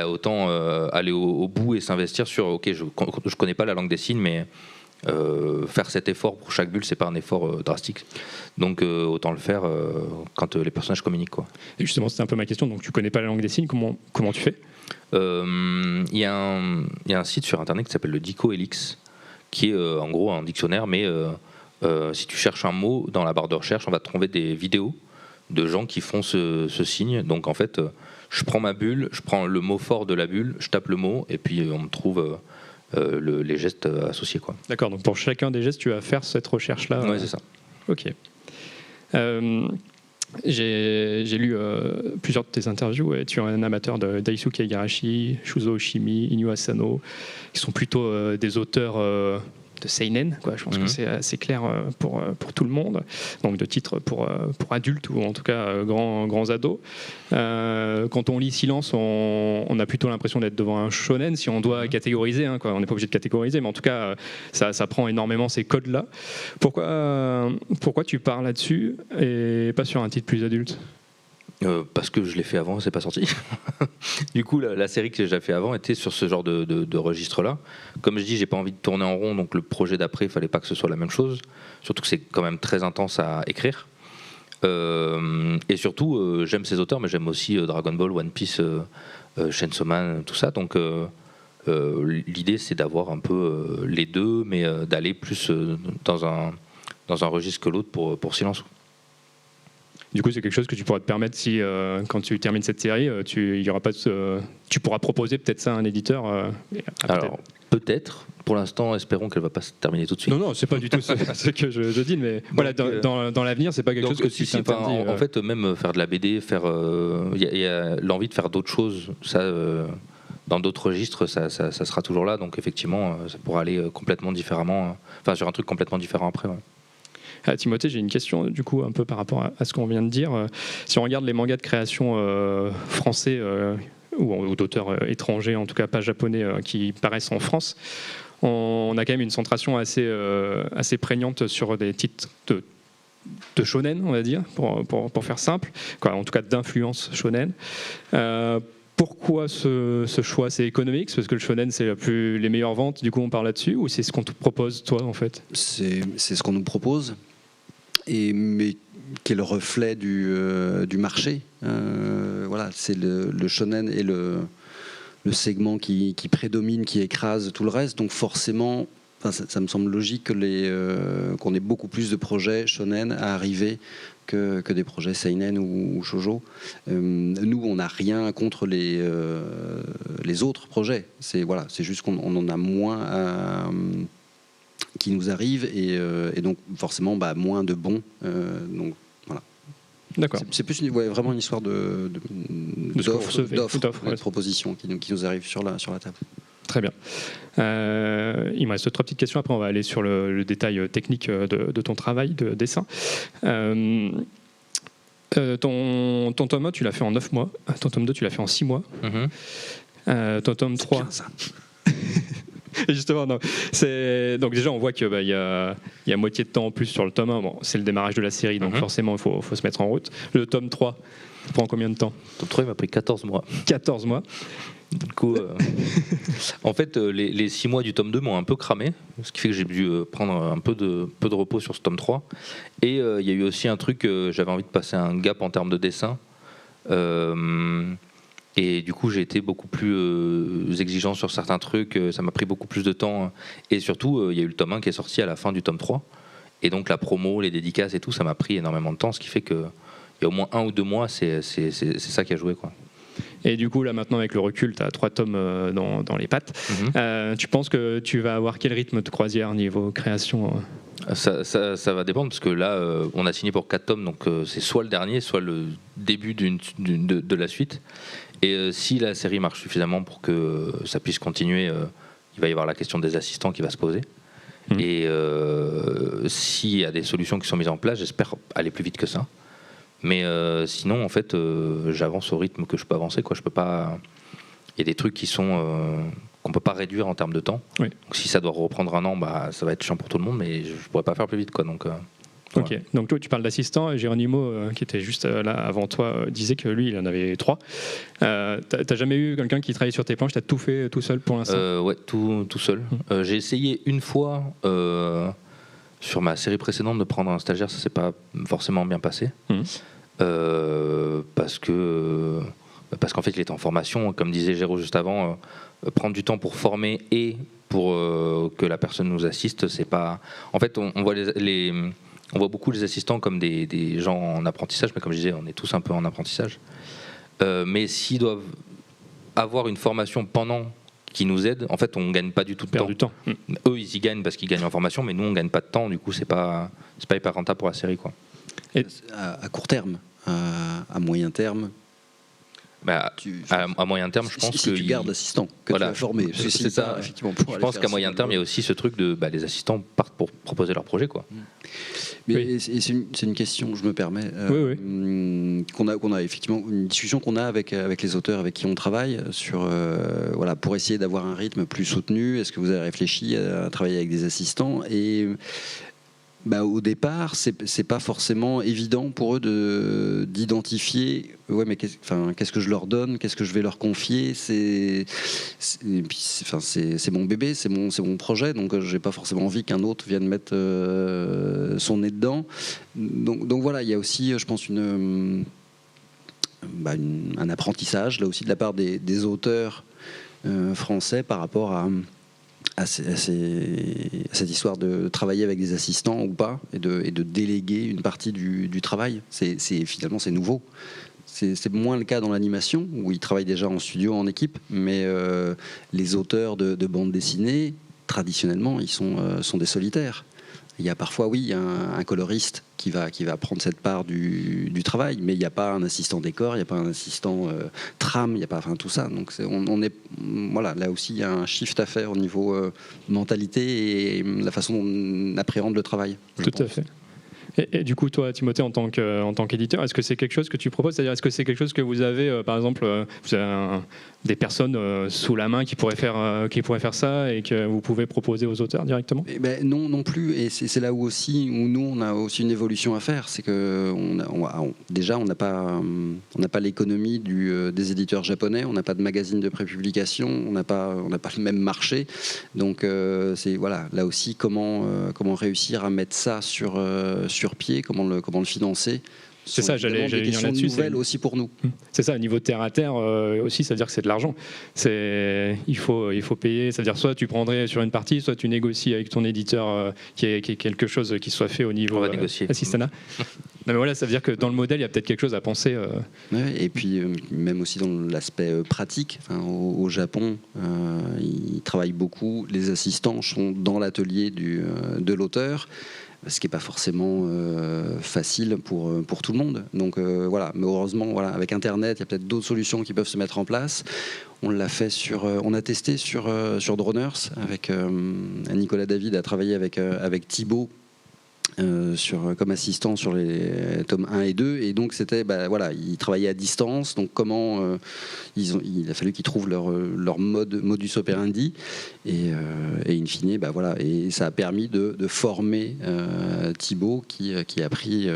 autant aller au bout et s'investir sur ok, je connais pas la langue des signes, mais faire cet effort pour chaque bulle, c'est pas un effort drastique, donc autant le faire quand les personnages communiquent, quoi. Et justement, c'était un peu ma question. Donc tu connais pas la langue des signes, comment tu fais? Il y a un site sur internet qui s'appelle le Dico Helix, qui est en gros un dictionnaire, mais si tu cherches un mot dans la barre de recherche, on va trouver des vidéos de gens qui font ce signe. Donc en fait, je prends ma bulle, je prends le mot fort de la bulle, je tape le mot, et puis on me trouve les gestes associés, quoi. D'accord, donc pour chacun des gestes, tu vas faire cette recherche-là. Ouais, c'est ça. Ok. J'ai lu plusieurs de tes interviews et tu es un amateur de Daisuke Igarashi, Shuzo Oshimi, Inu Asano, qui sont plutôt des auteurs de seinen, quoi. Je pense que c'est assez clair pour tout le monde, donc de titres pour adultes ou en tout cas grands ados. Quand on lit Silence, on a plutôt l'impression d'être devant un shonen, si on doit catégoriser, hein, quoi. On n'est pas obligé de catégoriser, mais en tout cas ça prend énormément ces codes-là. Pourquoi tu parles là-dessus et pas sur un titre plus adulte ? Parce que je l'ai fait avant, c'est pas sorti. Du coup, la série que j'ai déjà fait avant était sur ce genre de registre-là. Comme je dis, j'ai pas envie de tourner en rond, donc le projet d'après, il fallait pas que ce soit la même chose. Surtout que c'est quand même très intense à écrire. Et surtout, j'aime ces auteurs, mais j'aime aussi Dragon Ball, One Piece, Chainsaw Man, tout ça. Donc l'idée, c'est d'avoir un peu les deux, mais d'aller plus dans un registre que l'autre pour Silence. Du coup, c'est quelque chose que tu pourras te permettre si, quand tu termines cette série, il y aura pas tu pourras proposer peut-être ça à un éditeur. Alors, peut-être. Pour l'instant, espérons qu'elle ne va pas se terminer tout de suite. Non, c'est pas du tout ce que je dis, mais donc, voilà, dans l'avenir, c'est pas quelque chose que tu t'interdis. En fait, même faire de la BD, il y a l'envie de faire d'autres choses. Ça, dans d'autres registres, ça sera toujours là. Donc, effectivement, ça pourra aller complètement différemment. Enfin, sur un truc complètement différent après. Ouais. Timothée, j'ai une question du coup un peu par rapport à ce qu'on vient de dire. Si on regarde les mangas de création français ou d'auteurs étrangers, en tout cas pas japonais, qui paraissent en France, on a quand même une centration assez prégnante sur des titres de shonen, on va dire, pour faire simple, quoi, en tout cas d'influence shonen. Pourquoi ce choix? C'est économique, parce que le shonen c'est les meilleures ventes, du coup on parle là-dessus, ou c'est ce qu'on te propose toi en fait? C'est ce qu'on nous propose, mais qui est le reflet du marché. Voilà, c'est le shonen et le segment qui prédomine, qui écrase tout le reste, donc forcément ça me semble logique qu'on ait beaucoup plus de projets shonen à arriver que des projets seinen ou shoujo. Nous, on n'a rien contre les autres projets. C'est juste qu'on en a moins qui nous arrivent et donc forcément moins de bons. Donc voilà. D'accord. C'est plus vraiment une histoire d'offres, de propositions qui nous arrivent sur la table. Très bien. Il me reste 3 petites questions. Après, on va aller sur le détail technique de ton travail de dessin. Ton tome 1, tu l'as fait en 9 mois. Ton tome 2, tu l'as fait en 6 mois. Ton tome 3... C'est bien, ça. Et justement, non. Donc déjà, on voit qu'il y a moitié de temps en plus sur le tome 1. Bon, c'est le démarrage de la série, donc forcément, il faut se mettre en route. Le tome 3, ça prend combien de temps? Le tome 3, il m'a pris 14 mois. 14 mois. Du coup, en fait, les 6 mois du tome 2 m'ont un peu cramé, ce qui fait que j'ai dû prendre un peu de repos sur ce tome 3. Et il y a eu aussi un truc, j'avais envie de passer un gap en termes de dessin. Et du coup, j'ai été beaucoup plus exigeant sur certains trucs, ça m'a pris beaucoup plus de temps. Et surtout, il y a eu le tome 1 qui est sorti à la fin du tome 3. Et donc la promo, les dédicaces et tout, ça m'a pris énormément de temps, ce qui fait qu'il y a au moins 1 ou 2 mois, c'est ça qui a joué, quoi. Et du coup, là maintenant, avec le recul, tu as 3 tomes dans les pattes. Tu penses que tu vas avoir quel rythme de croisière niveau création? Ça va dépendre, parce que là, on a signé pour 4 tomes, donc c'est soit le dernier, soit le début de la suite. Et si la série marche suffisamment pour que ça puisse continuer, il va y avoir la question des assistants qui va se poser. Et s'il y a des solutions qui sont mises en place, j'espère aller plus vite que ça. Mais sinon, en fait, j'avance au rythme que je peux avancer, quoi. Je peux pas. Il y a des trucs qu'on peut pas réduire en termes de temps. Oui. Donc, si ça doit reprendre 1 an, ça va être chiant pour tout le monde, mais je pourrais pas faire plus vite, quoi. Donc. Ok. Voilà. Donc toi, tu parles d'assistant. Geronimo, qui était juste là avant toi, disait que lui, il en avait 3. T'as jamais eu quelqu'un qui travaillait sur tes planches? T'as tout fait tout seul pour l'instant? Ouais, tout seul. J'ai essayé une fois. Sur ma série précédente, de prendre un stagiaire, ça s'est pas forcément bien passé. Parce qu'en fait, il était en formation. Comme disait Géraud juste avant, prendre du temps pour former et pour que la personne nous assiste. C'est pas. En fait, on voit on voit beaucoup les assistants comme des gens en apprentissage, mais comme je disais, on est tous un peu en apprentissage. Mais s'ils doivent avoir une formation pendant qui nous aident, en fait, on ne gagne pas du tout de temps. Eux, ils y gagnent parce qu'ils gagnent en formation, mais nous, on ne gagne pas de temps. Du coup, c'est pas hyper rentable pour la série, quoi. Et à court terme, à moyen terme. À moyen terme, je pense que tu gardes l'assistant que tu vas former. C'est ça. Effectivement, je pense qu'à moyen terme, il y a aussi ce truc de les assistants partent pour proposer leur projet, quoi. Mais c'est une question, je me permets, qu'on a effectivement une discussion qu'on a avec les auteurs avec qui on travaille sur pour essayer d'avoir un rythme plus soutenu. Est-ce que vous avez réfléchi à travailler avec des assistants? Et au départ, c'est pas forcément évident pour eux d'identifier. Mais qu'est-ce que je leur donne? Qu'est-ce que je vais leur confier? C'est mon bébé, c'est mon projet, donc j'ai pas forcément envie qu'un autre vienne mettre son nez dedans. Donc voilà, il y a aussi, je pense, un apprentissage là aussi de la part des auteurs français par rapport à cette histoire de travailler avec des assistants ou pas, et de déléguer une partie du travail. Finalement, c'est nouveau. C'est moins le cas dans l'animation, où ils travaillent déjà en studio, en équipe, mais les auteurs de bandes dessinées, traditionnellement, ils sont des solitaires. Il y a parfois, un coloriste qui va prendre cette part du travail, mais il n'y a pas un assistant décor, il n'y a pas un assistant trame, il n'y a pas tout ça. Donc là aussi, il y a un shift à faire au niveau mentalité et la façon dont on appréhende le travail. Tout à fait. Et du coup, toi, Timothée, en tant qu'éditeur, est-ce que c'est quelque chose que tu proposes? C'est-à-dire, est-ce que c'est quelque chose que vous avez, par exemple, vous avez des personnes sous la main qui pourraient faire ça et que vous pouvez proposer aux auteurs directement? Non plus. Et c'est là où nous, on a aussi une évolution à faire. C'est que déjà, on n'a pas l'économie des éditeurs japonais, on n'a pas de magazine de prépublication, on n'a pas le même marché. Donc, là aussi, comment réussir à mettre ça sur pied, comment le financer. C'est ça, j'allais venir là-dessus. C'est nouvelle aussi pour nous. C'est ça, au niveau terre à terre aussi, ça veut dire que c'est de l'argent. Il faut payer. Ça veut dire soit tu prendrais sur une partie, soit tu négocies avec ton éditeur qui est quelque chose qui soit fait au niveau assistanat. Non, mais voilà, ça veut dire que dans le modèle, il y a peut-être quelque chose à penser. Et puis même aussi dans l'aspect pratique. Au Japon, ils travaillent beaucoup. Les assistants sont dans l'atelier de l'auteur, ce qui n'est pas forcément facile pour tout le monde. Donc mais heureusement, avec Internet, il y a peut-être d'autres solutions qui peuvent se mettre en place. On a testé sur Droners avec Nicolas David a travaillé avec Thibaut comme assistant sur les tomes 1 et 2, et donc c'était ils travaillaient à distance, donc il a fallu qu'ils trouvent leur modus operandi, et in fine et ça a permis de former Thibaut qui a pris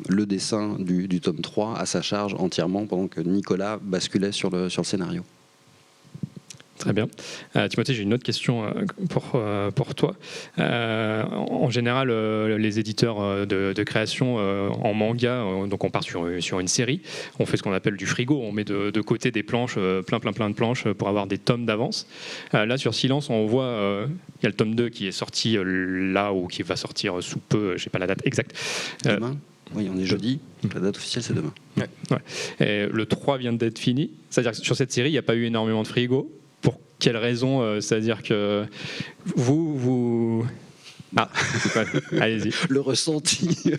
le dessin du tome 3 à sa charge entièrement, pendant que Nicolas basculait sur le scénario. Très bien. Timothée, j'ai une autre question pour toi. En général, les éditeurs de création en manga, donc on part sur une série, on fait ce qu'on appelle du frigo, on met de côté des planches, plein de planches pour avoir des tomes d'avance. Là, sur Silence, on voit, il y a le tome 2 qui est sorti là, ou qui va sortir sous peu, je n'ai pas la date exacte. Demain. Oui, on est jeudi, la date officielle c'est demain. Ouais. Et le 3 vient d'être fini, c'est-à-dire que sur cette série, il n'y a pas eu énormément de frigo. Pour quelle raison? C'est-à-dire que vous... allez-y. Le ressenti.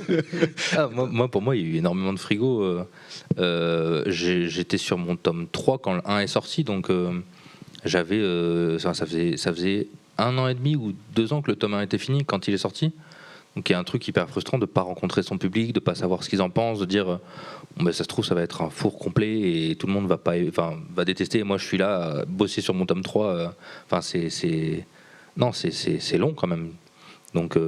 Pour moi, il y a eu énormément de frigo. J'étais sur mon tome 3 quand le 1 est sorti, donc j'avais... ça faisait 1 an et demi ou 2 ans que le tome 1 était fini quand il est sorti. Donc il y a un truc hyper frustrant de ne pas rencontrer son public, de ne pas savoir ce qu'ils en pensent, de dire ça se trouve ça va être un four complet et tout le monde va détester, et moi je suis là à bosser sur mon tome 3. C'est long quand même. Donc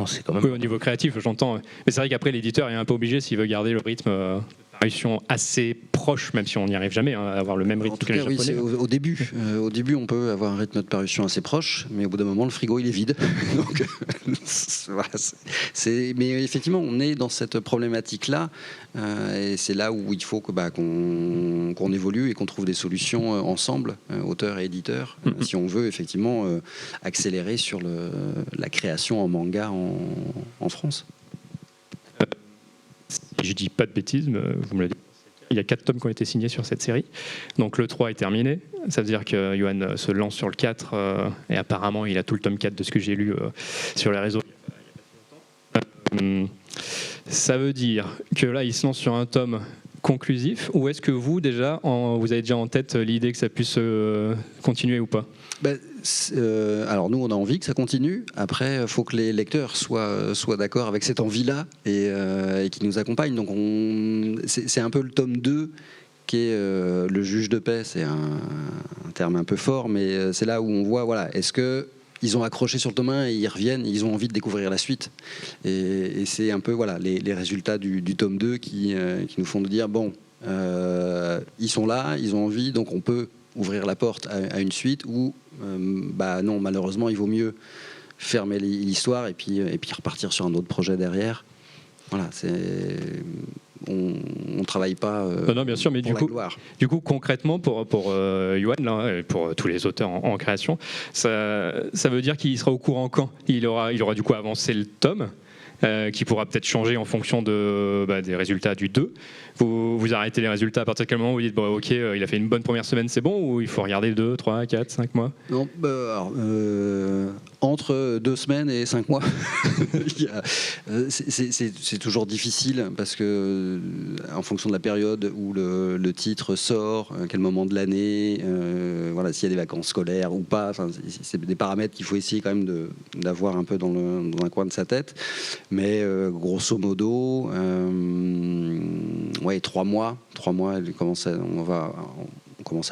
c'est quand même... Oui, au niveau créatif, j'entends. Mais c'est vrai qu'après l'éditeur est un peu obligé, s'il veut garder le rythme, parution assez proche, même si on n'y arrive jamais à avoir le même rythme que les Japonais. Oui, au début, on peut avoir un rythme de parution assez proche, mais au bout d'un moment, le frigo il est vide. Donc, voilà, mais effectivement, on est dans cette problématique-là, et c'est là où il faut qu'on évolue et qu'on trouve des solutions ensemble, auteurs et éditeurs, si on veut effectivement accélérer sur la création en manga en France. Si je dis pas de bêtises, vous me l'avez dit. Il y a 4 tomes qui ont été signés sur cette série. Donc le 3 est terminé. Ça veut dire que Yoann se lance sur le 4 et apparemment il a tout le tome 4 de ce que j'ai lu sur les réseaux. Ça veut dire que là il se lance sur un tome conclusif, ou est-ce que vous déjà vous avez déjà en tête l'idée que ça puisse continuer ou pas? Alors nous on a envie que ça continue. Après il faut que les lecteurs soient d'accord avec cette envie-là et qui nous accompagnent. Donc c'est un peu le tome 2 qui est le juge de paix. C'est un terme un peu fort, mais c'est là où on voit, voilà, est-ce que ils ont accroché sur le tome 1 et ils reviennent, ils ont envie de découvrir la suite. Et c'est un peu voilà, les résultats du tome 2 qui nous font dire, bon, ils sont là, ils ont envie, donc on peut ouvrir la porte à une suite, ou non, malheureusement, il vaut mieux fermer l'histoire et puis repartir sur un autre projet derrière. Voilà, on travaille pas non, bien sûr, mais pour du coup, concrètement, pour Yoann, là, pour tous les auteurs en création, ça veut dire qu'il sera au courant quand il aura du coup avancé le tome, qui pourra peut-être changer en fonction des résultats du 2. Vous arrêtez les résultats à partir de quel moment vous dites, bon, ok, il a fait une bonne première semaine, c'est bon, ou il faut regarder 2, 3, 4, 5 mois? Non, entre 2 semaines et 5 mois, c'est toujours difficile, parce que en fonction de la période où le titre sort, quel moment de l'année, voilà, s'il y a des vacances scolaires ou pas, c'est des paramètres qu'il faut essayer quand même d'avoir un peu dans un coin de sa tête. Mais grosso modo, 3 mois, on commence à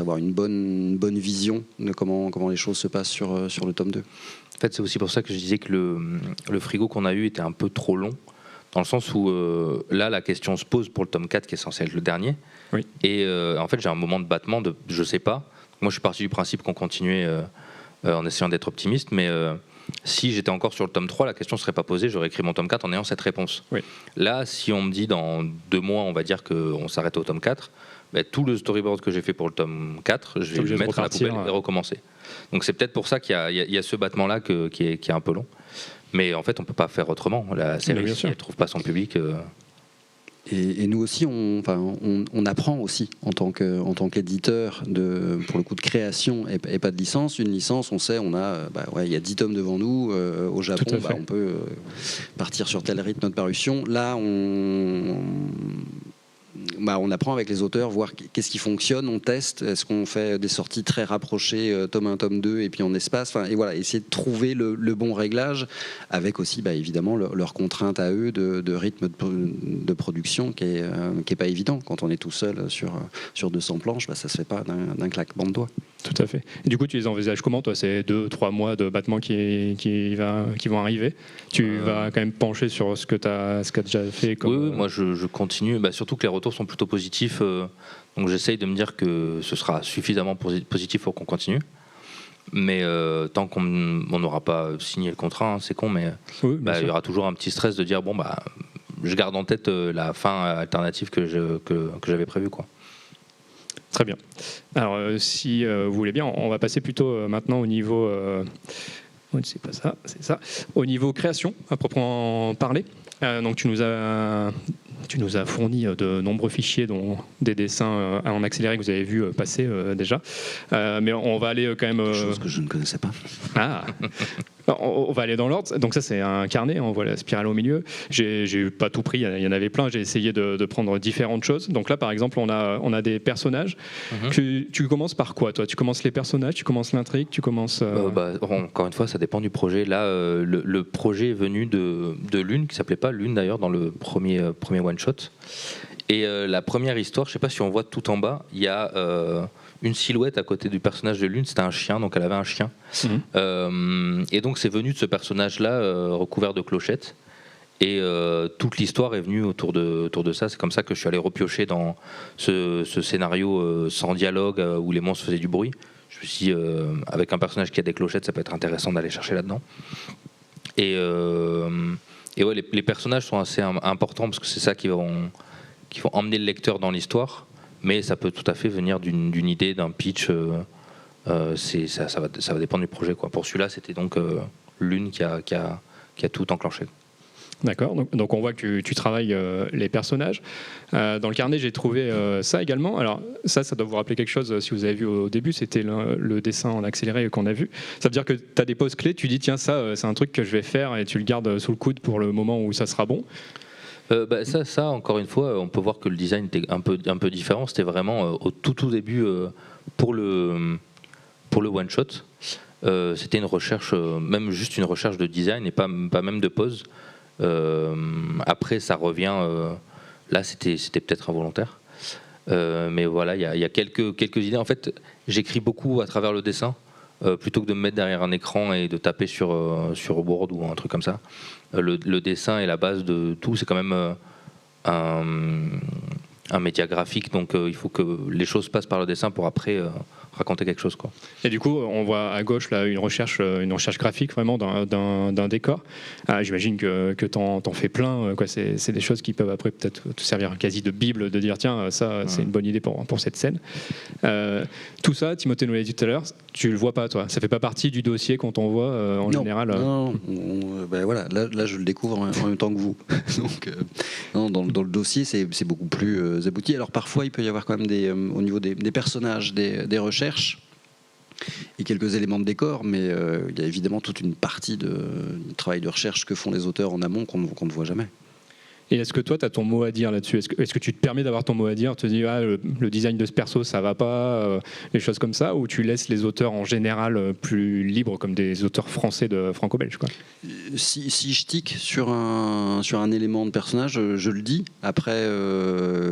avoir une bonne vision de comment les choses se passent sur le tome 2. En fait, c'est aussi pour ça que je disais que le frigo qu'on a eu était un peu trop long, dans le sens où là, la question se pose pour le tome 4, qui est censé être le dernier. Oui. Et en fait, j'ai un moment de battement de je sais pas. Moi, je suis parti du principe qu'on continuait en essayant d'être optimiste, mais si j'étais encore sur le tome 3, la question ne serait pas posée, j'aurais écrit mon tome 4 en ayant cette réponse. Oui. Là, si on me dit dans 2 mois, on va dire qu'on s'arrête au tome 4, tout le storyboard que j'ai fait pour le tome 4, je vais le mettre à la poubelle et recommencer. Donc c'est peut-être pour ça qu'il y a ce battement-là qui est un peu long. Mais en fait, on ne peut pas faire autrement. La série, si elle ne trouve pas son public... Et nous aussi, on apprend aussi en tant qu'éditeur pour le coup de création et pas de licence. Une licence, on sait, il y a 10 tomes devant nous. Au Japon, on peut partir sur tel rythme de parution. Là, on apprend avec les auteurs, voir qu'est-ce qui fonctionne, on teste, est-ce qu'on fait des sorties très rapprochées, tome 1, tome 2, et puis on espace, et voilà, essayer de trouver le bon réglage, avec aussi évidemment leurs contraintes à eux de rythme de production qui est pas évident. Quand on est tout seul sur 200 planches, ça se fait pas d'un claquement de doigts. Tout à fait. Et du coup, tu les envisages comment, toi, ces 2-3 mois de battement qui vont arriver? Tu vas quand même pencher sur ce que tu as déjà fait Oui, moi je continue, surtout que les retours sont plutôt positifs, donc j'essaye de me dire que ce sera suffisamment positif pour qu'on continue. Mais tant qu'on n'aura pas signé le contrat, c'est con, mais il y aura toujours un petit stress de dire, je garde en tête la fin alternative que j'avais prévue, quoi. Très bien. Alors, si vous voulez bien, on va passer plutôt maintenant au niveau... c'est pas ça, c'est ça. Au niveau création, à proprement parler. Donc, tu nous as fourni de nombreux fichiers, dont des dessins en accéléré que vous avez vu passer déjà. Mais on va aller quand même... Quelque chose que je ne connaissais pas. Ah. On va aller dans l'ordre. Donc ça, c'est un carnet. On voit la spirale au milieu. J'ai pas tout pris. Il y en avait plein. J'ai essayé de prendre différentes choses. Donc là, par exemple, on a des personnages. Tu commences par quoi, toi? Tu commences les personnages, tu commences l'intrigue, tu commences... Encore une fois, ça dépend du projet. Là, le projet est venu de Lune, qui s'appelait pas Lune d'ailleurs dans le premier one-shot. Et la première histoire, je sais pas si on voit tout en bas, il y a... une silhouette à côté du personnage de Lune, c'était un chien, donc elle avait un chien. Et donc c'est venu de ce personnage-là recouvert de clochettes. Et toute l'histoire est venue autour de ça. C'est comme ça que je suis allé repiocher dans ce scénario sans dialogue où les monstres faisaient du bruit. Je me suis dit, avec un personnage qui a des clochettes, ça peut être intéressant d'aller chercher là-dedans. Et ouais, les personnages sont assez importants parce que c'est ça qui vont emmener le lecteur dans l'histoire. Mais ça peut tout à fait venir d'une idée, d'un pitch. Ça va dépendre du projet, quoi. Pour celui-là, c'était donc Lune qui a tout enclenché. D'accord, donc on voit que tu travailles les personnages. Dans le carnet, j'ai trouvé ça également. Alors ça doit vous rappeler quelque chose, si vous avez vu au début, c'était le dessin en accéléré qu'on a vu. Ça veut dire que tu as des poses clés, tu dis tiens ça c'est un truc que je vais faire et tu le gardes sous le coude pour le moment où ça sera bon. Ça, encore une fois, on peut voir que le design était un peu différent. C'était vraiment au tout début pour le one-shot. C'était une recherche, même juste une recherche de design et pas même de pose. Après, ça revient. Là, c'était peut-être involontaire. Mais voilà, il y a quelques idées. En fait, j'écris beaucoup à travers le dessin. Plutôt que de me mettre derrière un écran et de taper sur Word ou un truc comme ça. Le dessin est la base de tout, c'est quand même un média graphique, donc il faut que les choses passent par le dessin pour après raconter quelque chose, quoi. Et du coup, on voit à gauche là une recherche graphique vraiment d'un décor. J'imagine que t'en fais plein, quoi. C'est des choses qui peuvent après peut-être te servir quasi de bible, de dire tiens ça c'est une bonne idée pour cette scène. Tout ça, Timothée nous l'a dit tout à l'heure, tu le vois pas toi, ça fait pas partie du dossier qu'on t'envoie en général. Non, voilà, là je le découvre en même temps que vous. Donc dans le dossier c'est beaucoup plus abouti. Alors parfois il peut y avoir quand même au niveau des personnages, des recherches et quelques éléments de décor, mais il y a évidemment toute une partie du travail de recherche que font les auteurs en amont qu'on ne voit jamais. Et est-ce que toi, tu as ton mot à dire là-dessus ? Est-ce que tu te permets d'avoir ton mot à dire ? Tu te dis, le design de ce perso, ça va pas, les choses comme ça, ou tu laisses les auteurs en général plus libres, comme des auteurs français de franco-belge, quoi ? Si je tique sur un élément de personnage, je le dis. Après,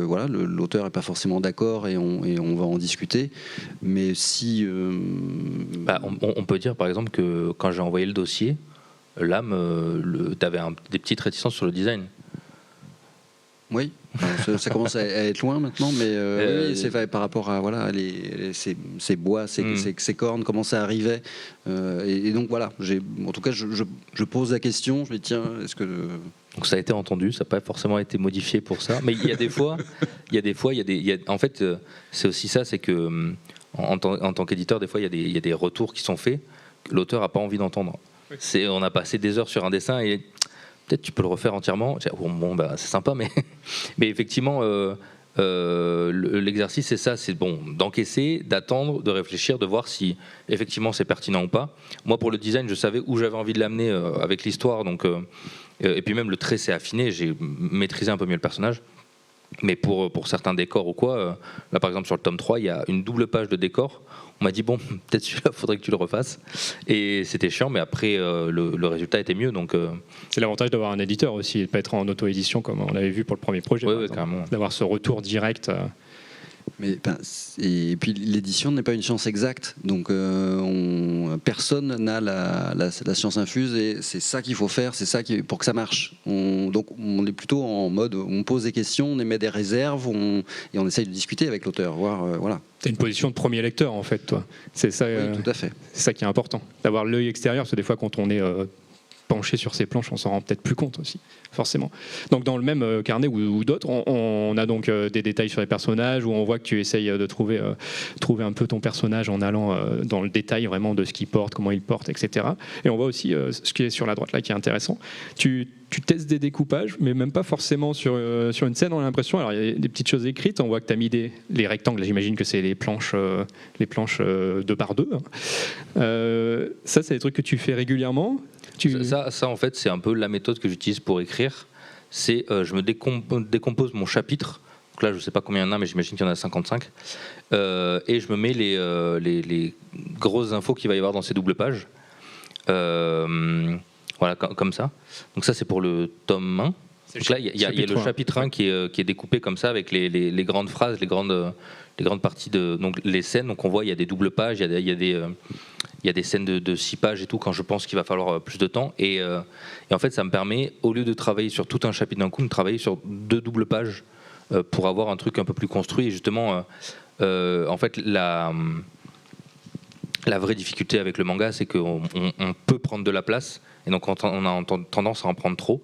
voilà, l'auteur n'est pas forcément d'accord et on va en discuter. Mais si... on peut dire, par exemple, que quand j'ai envoyé le dossier, l'âme, tu avais des petites réticences sur le design. Oui, ça commence à être loin maintenant, mais oui, c'est vrai, par rapport à voilà, ces bois, ces cornes, comment ça arrivait. Et donc voilà, en tout cas, je pose la question, je me dis tiens, est-ce que... Donc ça a été entendu, ça n'a pas forcément été modifié pour ça, mais il y a des fois, en fait, c'est aussi ça, c'est que en tant qu'éditeur, des fois, il y a des retours qui sont faits que l'auteur n'a pas envie d'entendre. On a passé des heures sur un dessin et peut-être tu peux le refaire entièrement. Bon, c'est sympa, mais effectivement, l'exercice, c'est ça, c'est d'encaisser, d'attendre, de réfléchir, de voir si effectivement c'est pertinent ou pas. Moi, pour le design, je savais où j'avais envie de l'amener avec l'histoire, donc, et puis même le trait s'est affiné, j'ai maîtrisé un peu mieux le personnage. Mais pour certains décors ou quoi, là par exemple sur le tome 3, il y a une double page de décors. On m'a dit bon, peut-être celui-là, faudrait que tu le refasses. Et c'était chiant, mais après le résultat était mieux. Donc c'est l'avantage d'avoir un éditeur aussi, et de ne pas être en auto-édition comme on avait vu pour le premier projet. Oui, carrément. D'avoir ce retour direct. Mais, et puis l'édition n'est pas une science exacte, donc personne n'a la science infuse et c'est ça qu'il faut faire, c'est ça pour que ça marche. Donc on est plutôt en mode, on pose des questions, on émet des réserves, et on essaye de discuter avec l'auteur, voir voilà. T'as une position de premier lecteur en fait, toi. C'est ça. Oui, tout à fait. C'est ça qui est important, d'avoir l'œil extérieur, parce que des fois quand on est penché sur ces planches, on s'en rend peut-être plus compte aussi, forcément. Donc dans le même carnet ou d'autres, on a donc des détails sur les personnages, où on voit que tu essayes de trouver un peu ton personnage en allant dans le détail vraiment de ce qu'il porte, comment il porte, etc. Et on voit aussi ce qui est sur la droite là qui est intéressant. Tu testes des découpages, mais même pas forcément sur une scène, on a l'impression. Alors il y a des petites choses écrites, on voit que tu as mis les rectangles, j'imagine que c'est les planches 2x2. Ça, c'est des trucs que tu fais régulièrement. Ça, en fait, c'est un peu la méthode que j'utilise pour écrire. C'est je me décompose mon chapitre. Donc là, je ne sais pas combien il y en a, mais j'imagine qu'il y en a 55. Et je me mets les grosses infos qu'il va y avoir dans ces doubles pages. Voilà, comme ça. Donc ça, c'est pour le tome 1. Donc là, il y a le chapitre 1 qui est découpé comme ça, avec les grandes phrases, les grandes parties donc les scènes. Donc on voit, il y a des doubles pages, il y a des scènes de 6 pages et tout, quand je pense qu'il va falloir plus de temps. Et en fait, ça me permet, au lieu de travailler sur tout un chapitre d'un coup, de travailler sur 2 doubles pages pour avoir un truc un peu plus construit. Et justement, en fait, la vraie difficulté avec le manga, c'est qu'on peut prendre de la place, et donc on a tendance à en prendre trop.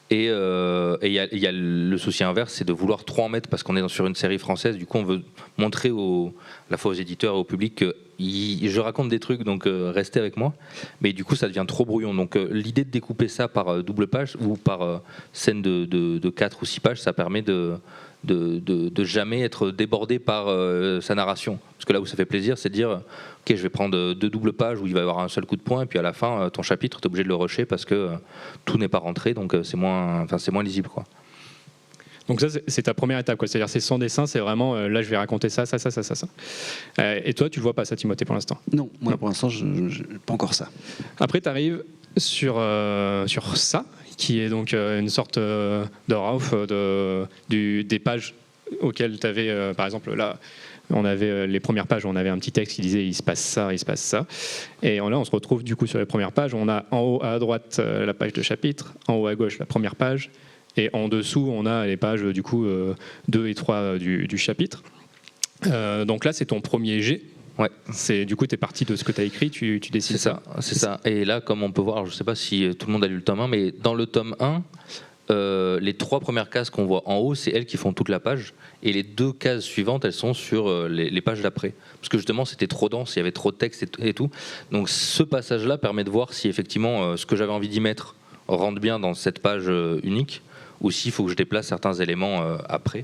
Et il y a le souci inverse, c'est de vouloir trop en mettre parce qu'on est sur une série française. Du coup, on veut montrer à la fois aux éditeurs et au public que je raconte des trucs, donc restez avec moi. Mais du coup, ça devient trop brouillon. Donc l'idée de découper ça par double page ou par scène de 4 ou 6 pages, ça permet de jamais être débordé par sa narration. Parce que là où ça fait plaisir, c'est de dire ok, je vais prendre 2 doubles pages où il va y avoir un seul coup de poing, et puis à la fin, ton chapitre, tu es obligé de le rusher parce que tout n'est pas rentré, donc c'est moins lisible, quoi. Donc ça, c'est ta première étape, quoi. C'est-à-dire c'est sans dessin, c'est vraiment là je vais raconter ça. Et toi, tu le vois pas ça, Timothée, pour l'instant? Non, moi pour l'instant, je pas encore ça. Après, tu arrives sur ça, qui est donc une sorte de Rauf des pages auxquelles tu avais, par exemple, là, on avait les premières pages, on avait un petit texte qui disait il se passe ça. Et là, on se retrouve du coup sur les premières pages. On a en haut à droite la page de chapitre, en haut à gauche la première page, et en dessous, on a les pages du coup 2 et 3 du chapitre. Donc là, c'est ton premier jet. Ouais. Du coup, tu es parti de ce que tu as écrit, tu décides ça. C'est ça. Et là, comme on peut voir, je ne sais pas si tout le monde a lu le tome 1, mais dans le tome 1, les 3 premières cases qu'on voit en haut, c'est elles qui font toute la page. Et les 2 cases suivantes, elles sont sur les pages d'après. Parce que justement, c'était trop dense, il y avait trop de texte et tout. Donc ce passage-là permet de voir si effectivement ce que j'avais envie d'y mettre rentre bien dans cette page unique, ou s'il faut que je déplace certains éléments après.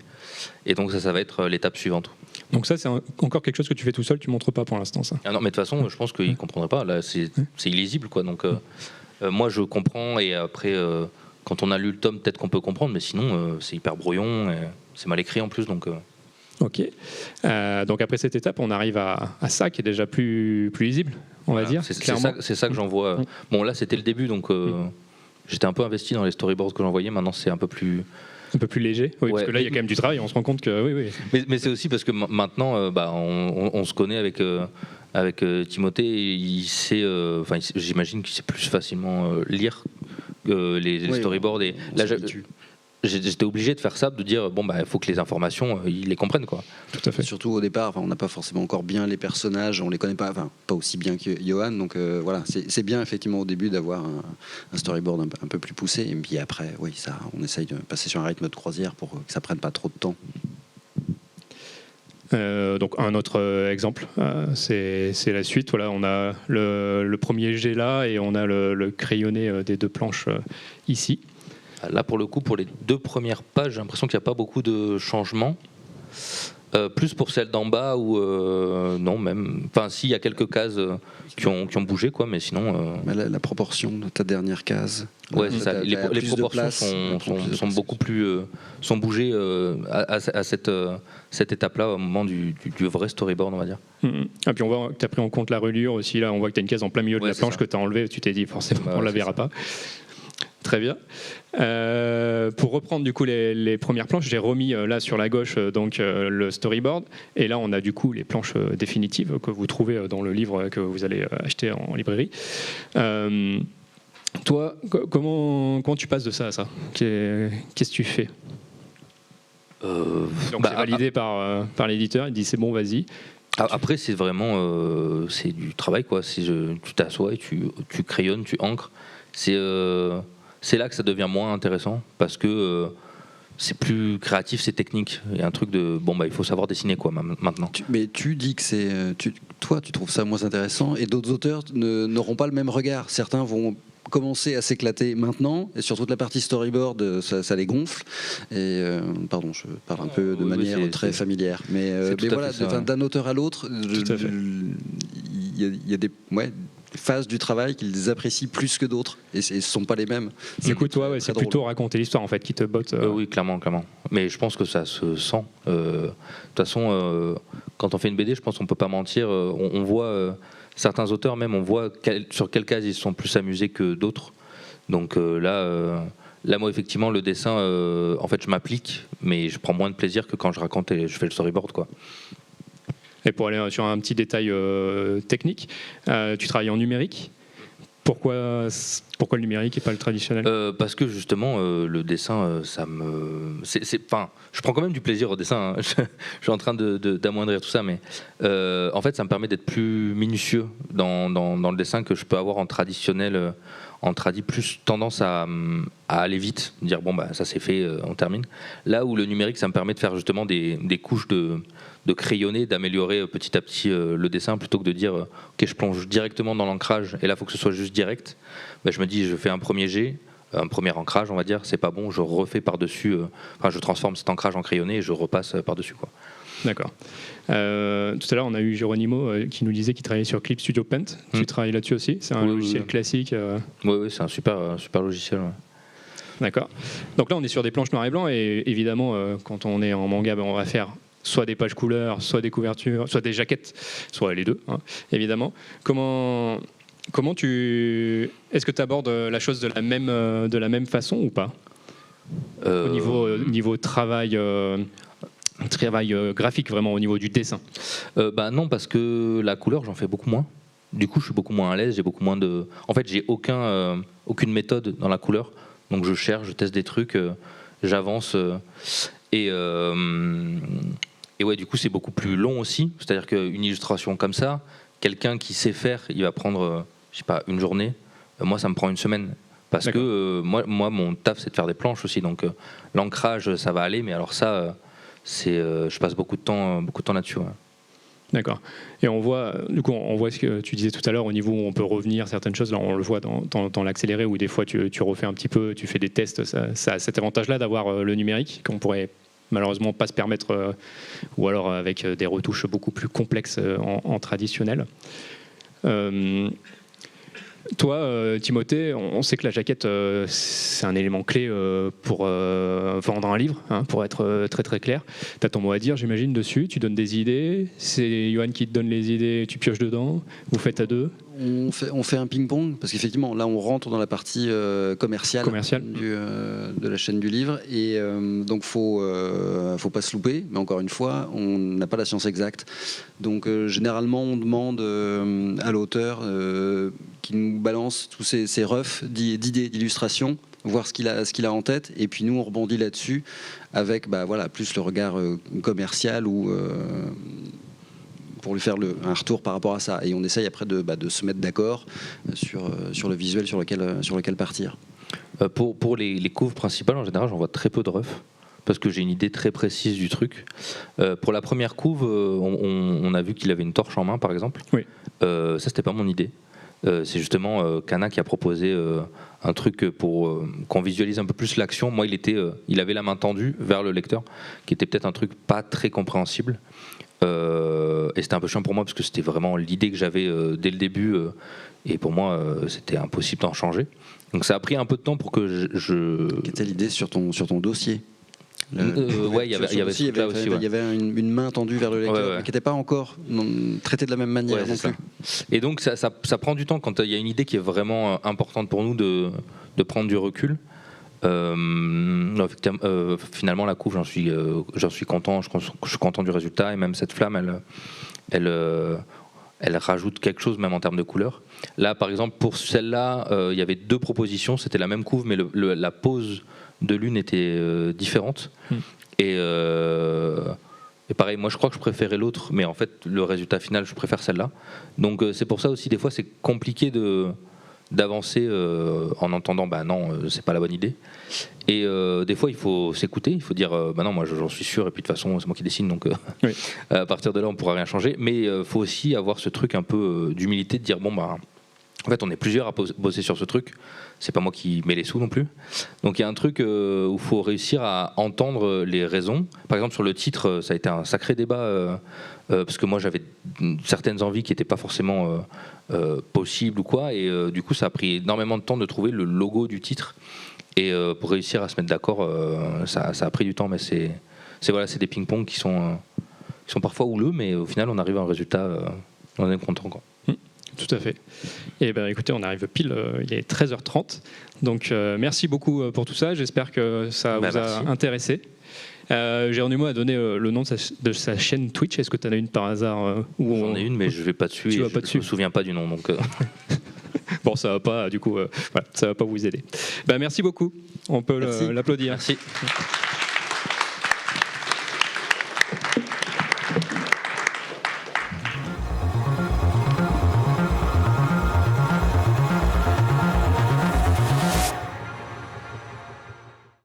Et donc ça va être l'étape suivante. Donc ça, c'est encore quelque chose que tu fais tout seul, tu montres pas pour l'instant, ça? Ah non, mais de toute façon, je pense qu'il ne comprendrait pas. Là, c'est illisible, quoi. Donc moi, je comprends, et après, quand on a lu le tome, peut-être qu'on peut comprendre, mais sinon, c'est hyper brouillon, et c'est mal écrit en plus, donc... Ok. Donc après cette étape, on arrive à ça qui est déjà plus lisible, on va dire. C'est ça que j'en vois. Bon, là, c'était le début, donc j'étais un peu investi dans les storyboards que j'envoyais. Maintenant, c'est un peu plus léger, oui, parce que là il y a quand même du travail, on se rend compte que oui. Mais c'est aussi parce que maintenant on se connaît avec Timothée, il sait, j'imagine qu'il sait plus facilement lire les storyboards, et là j'étais obligé de faire ça, de dire il faut que les informations ils les comprennent, quoi. Tout à fait. Surtout au départ, on n'a pas forcément encore bien les personnages, on les connaît pas aussi bien que Johan, donc voilà, c'est bien effectivement au début d'avoir un storyboard un peu plus poussé, et puis après on essaye de passer sur un rythme de croisière pour que ça prenne pas trop de temps. Donc un autre exemple, c'est la suite. Voilà, on a le premier jet là, et on a le crayonné des 2 planches ici. Là, pour le coup, pour les 2 premières pages, j'ai l'impression qu'il n'y a pas beaucoup de changements. Plus pour celle d'en bas, où non, même. Enfin, si, il y a quelques cases qui ont bougé, quoi, mais sinon. La proportion de ta dernière case. Ouais, c'est ça. Les proportions sont beaucoup plus. Sont bougées à cette étape-là, au moment du vrai storyboard, on va dire. Et puis on voit que tu as pris en compte la reliure aussi. Là, on voit que tu as une case en plein milieu de la planche que tu as enlevée. Tu t'es dit, forcément, on ne la verra pas. Très bien. Pour reprendre du coup les premières planches, j'ai remis là sur la gauche donc le storyboard, et là on a du coup les planches définitives que vous trouvez dans le livre que vous allez acheter en librairie. Toi, comment tu passes de ça à ça? Qu'est-ce que tu fais? Donc c'est validé par l'éditeur, il dit c'est bon, vas-y. Après, c'est vraiment c'est du travail, quoi. Tu t'assois et tu crayonnes, tu encres. C'est là que ça devient moins intéressant, parce que c'est plus créatif, c'est technique. Il y a un truc de il faut savoir dessiner, quoi, maintenant. Mais tu dis que toi tu trouves ça moins intéressant, et d'autres auteurs n'auront pas le même regard. Certains vont commencer à s'éclater maintenant, et sur toute la partie storyboard, ça les gonfle. Et pardon, je parle un peu de manière très familière, mais voilà, d'un auteur à l'autre, il y a des phases du travail qu'ils apprécient plus que d'autres, et ce ne sont pas les mêmes. Du coup, toi, c'est plutôt raconter l'histoire en fait qui te botte. Oui, clairement. Mais je pense que ça se sent. De toute façon, quand on fait une BD, je pense qu'on peut pas mentir. On voit certains auteurs, même, on voit sur quelle case ils se sont plus amusés que d'autres. Donc là, Là, moi, effectivement, le dessin, en fait, je m'applique, mais je prends moins de plaisir que quand je raconte et je fais le storyboard, quoi. Et pour aller sur un petit détail technique, tu travailles en numérique. Pourquoi le numérique et pas le traditionnel ? Parce que justement, le dessin, je prends quand même du plaisir au dessin. Hein. Je suis en train d'amoindrir tout ça, mais en fait, ça me permet d'être plus minutieux dans le dessin que je peux avoir en traditionnel. En tradi, plus tendance à aller vite, dire bon bah ça c'est fait, on termine. Là où le numérique, ça me permet de faire justement des couches de crayonner, d'améliorer petit à petit le dessin, plutôt que de dire ok, je plonge directement dans l'ancrage et là il faut que ce soit juste direct. Bah, je me dis je fais un premier jet, un premier ancrage on va dire, c'est pas bon, je refais par-dessus, je transforme cet ancrage en crayonné et je repasse par-dessus, quoi. D'accord. Tout à l'heure, on a eu Geronimo qui nous disait qu'il travaillait sur Clip Studio Paint. Tu travailles là-dessus aussi ? C'est un logiciel classique. Oui, c'est un super logiciel. Ouais. D'accord. Donc là, on est sur des planches noir et blanc, et évidemment, quand on est en manga, on va faire soit des pages couleurs, soit des couvertures, soit des jaquettes, soit les deux, hein, évidemment. Est-ce que tu abordes la chose de la même façon ou pas ? Au niveau travail graphique, vraiment au niveau du dessin. Non, parce que la couleur, j'en fais beaucoup moins. Du coup, je suis beaucoup moins à l'aise. J'ai beaucoup moins de. En fait, j'ai aucune méthode dans la couleur. Donc, je cherche, je teste des trucs, j'avance. Et ouais, du coup, c'est beaucoup plus long aussi. C'est-à-dire qu'une illustration comme ça, quelqu'un qui sait faire, il va prendre, je sais pas, une journée. Moi, ça me prend une semaine. Parce que moi, mon taf, c'est de faire des planches aussi. Donc, l'ancrage, ça va aller. Mais alors ça. Je passe beaucoup de temps là-dessus. Ouais. D'accord. Et on voit ce que tu disais tout à l'heure au niveau où on peut revenir certaines choses. Là, on le voit dans l'accéléré où des fois tu refais un petit peu, tu fais des tests. Ça a cet avantage-là d'avoir le numérique qu'on pourrait malheureusement pas se permettre, ou alors avec des retouches beaucoup plus complexes en traditionnel. Toi, Timothée, on sait que la jaquette, c'est un élément clé pour vendre un livre, hein, pour être très très clair. Tu as ton mot à dire, j'imagine, dessus. Tu donnes des idées. C'est Johan qui te donne les idées, tu pioches dedans. Vous faites à deux. On fait un ping-pong, parce qu'effectivement, là, on rentre dans la partie commerciale. De la chaîne du livre. Et donc, faut pas se louper. Mais encore une fois, on n'a pas la science exacte. Donc, généralement, on demande à l'auteur qui nous balance tous ces refs d'idées, d'illustrations, voir ce qu'il a en tête. Et puis, nous, on rebondit là-dessus avec plus le regard commercial ou... pour lui faire un retour par rapport à ça. Et on essaye après de se mettre d'accord sur le visuel sur lequel partir. Pour les couves principales, en général, j'envoie très peu de refs, parce que j'ai une idée très précise du truc. Pour la première couve, on a vu qu'il avait une torche en main, par exemple. Oui. Ça, c'était pas mon idée. C'est justement Kana qui a proposé un truc pour qu'on visualise un peu plus l'action. Moi, il avait la main tendue vers le lecteur, qui était peut-être un truc pas très compréhensible. Et c'était un peu chiant pour moi parce que c'était vraiment l'idée que j'avais dès le début, et pour moi c'était impossible d'en changer. Donc ça a pris un peu de temps pour que je... Quelle était l'idée sur ton dossier ? Ouais, il y avait une main tendue vers le lecteur, mais qui n'était pas encore traitée de la même manière non plus. Ça. Et donc ça prend du temps quand il y a une idée qui est vraiment importante pour nous de prendre du recul. Finalement, la couve, j'en suis content. Je suis content du résultat, et même cette flamme, elle rajoute quelque chose, même en termes de couleur. Là, par exemple, pour celle-là, il y avait deux propositions. C'était la même couve, mais la pose de l'une était différente. Et pareil, moi, je crois que je préférais l'autre, mais en fait, le résultat final, je préfère celle-là. Donc, c'est pour ça aussi, des fois, c'est compliqué d'avancer en entendant non, c'est pas la bonne idée. Et des fois il faut s'écouter, il faut dire non, moi j'en suis sûr, et puis de toute façon c'est moi qui dessine, donc oui. À partir de là on pourra rien changer. Mais faut aussi avoir ce truc un peu d'humilité, de dire en fait on est plusieurs à bosser sur ce truc, c'est pas moi qui mets les sous non plus. Donc il y a un truc où il faut réussir à entendre les raisons. Par exemple sur le titre, ça a été un sacré débat, parce que moi j'avais certaines envies qui n'étaient pas forcément possibles ou quoi, et du coup ça a pris énormément de temps de trouver le logo du titre, et pour réussir à se mettre d'accord, ça a pris du temps, mais c'est des ping-pong qui sont parfois houleux, mais au final on arrive à un résultat, on est content, quoi. Tout à fait. Et ben écoutez, on arrive pile, il est 13h30. Donc merci beaucoup pour tout ça. J'espère que ça vous a intéressé. Geronimo a donné le nom de sa chaîne Twitch. Est-ce que tu en as une par hasard J'en ai une, mais je ne vais pas dessus. Je ne me souviens pas du nom. Donc bon, ça va pas, du coup, voilà, ça va pas vous aider. Ben, merci beaucoup. On peut l'applaudir. Merci.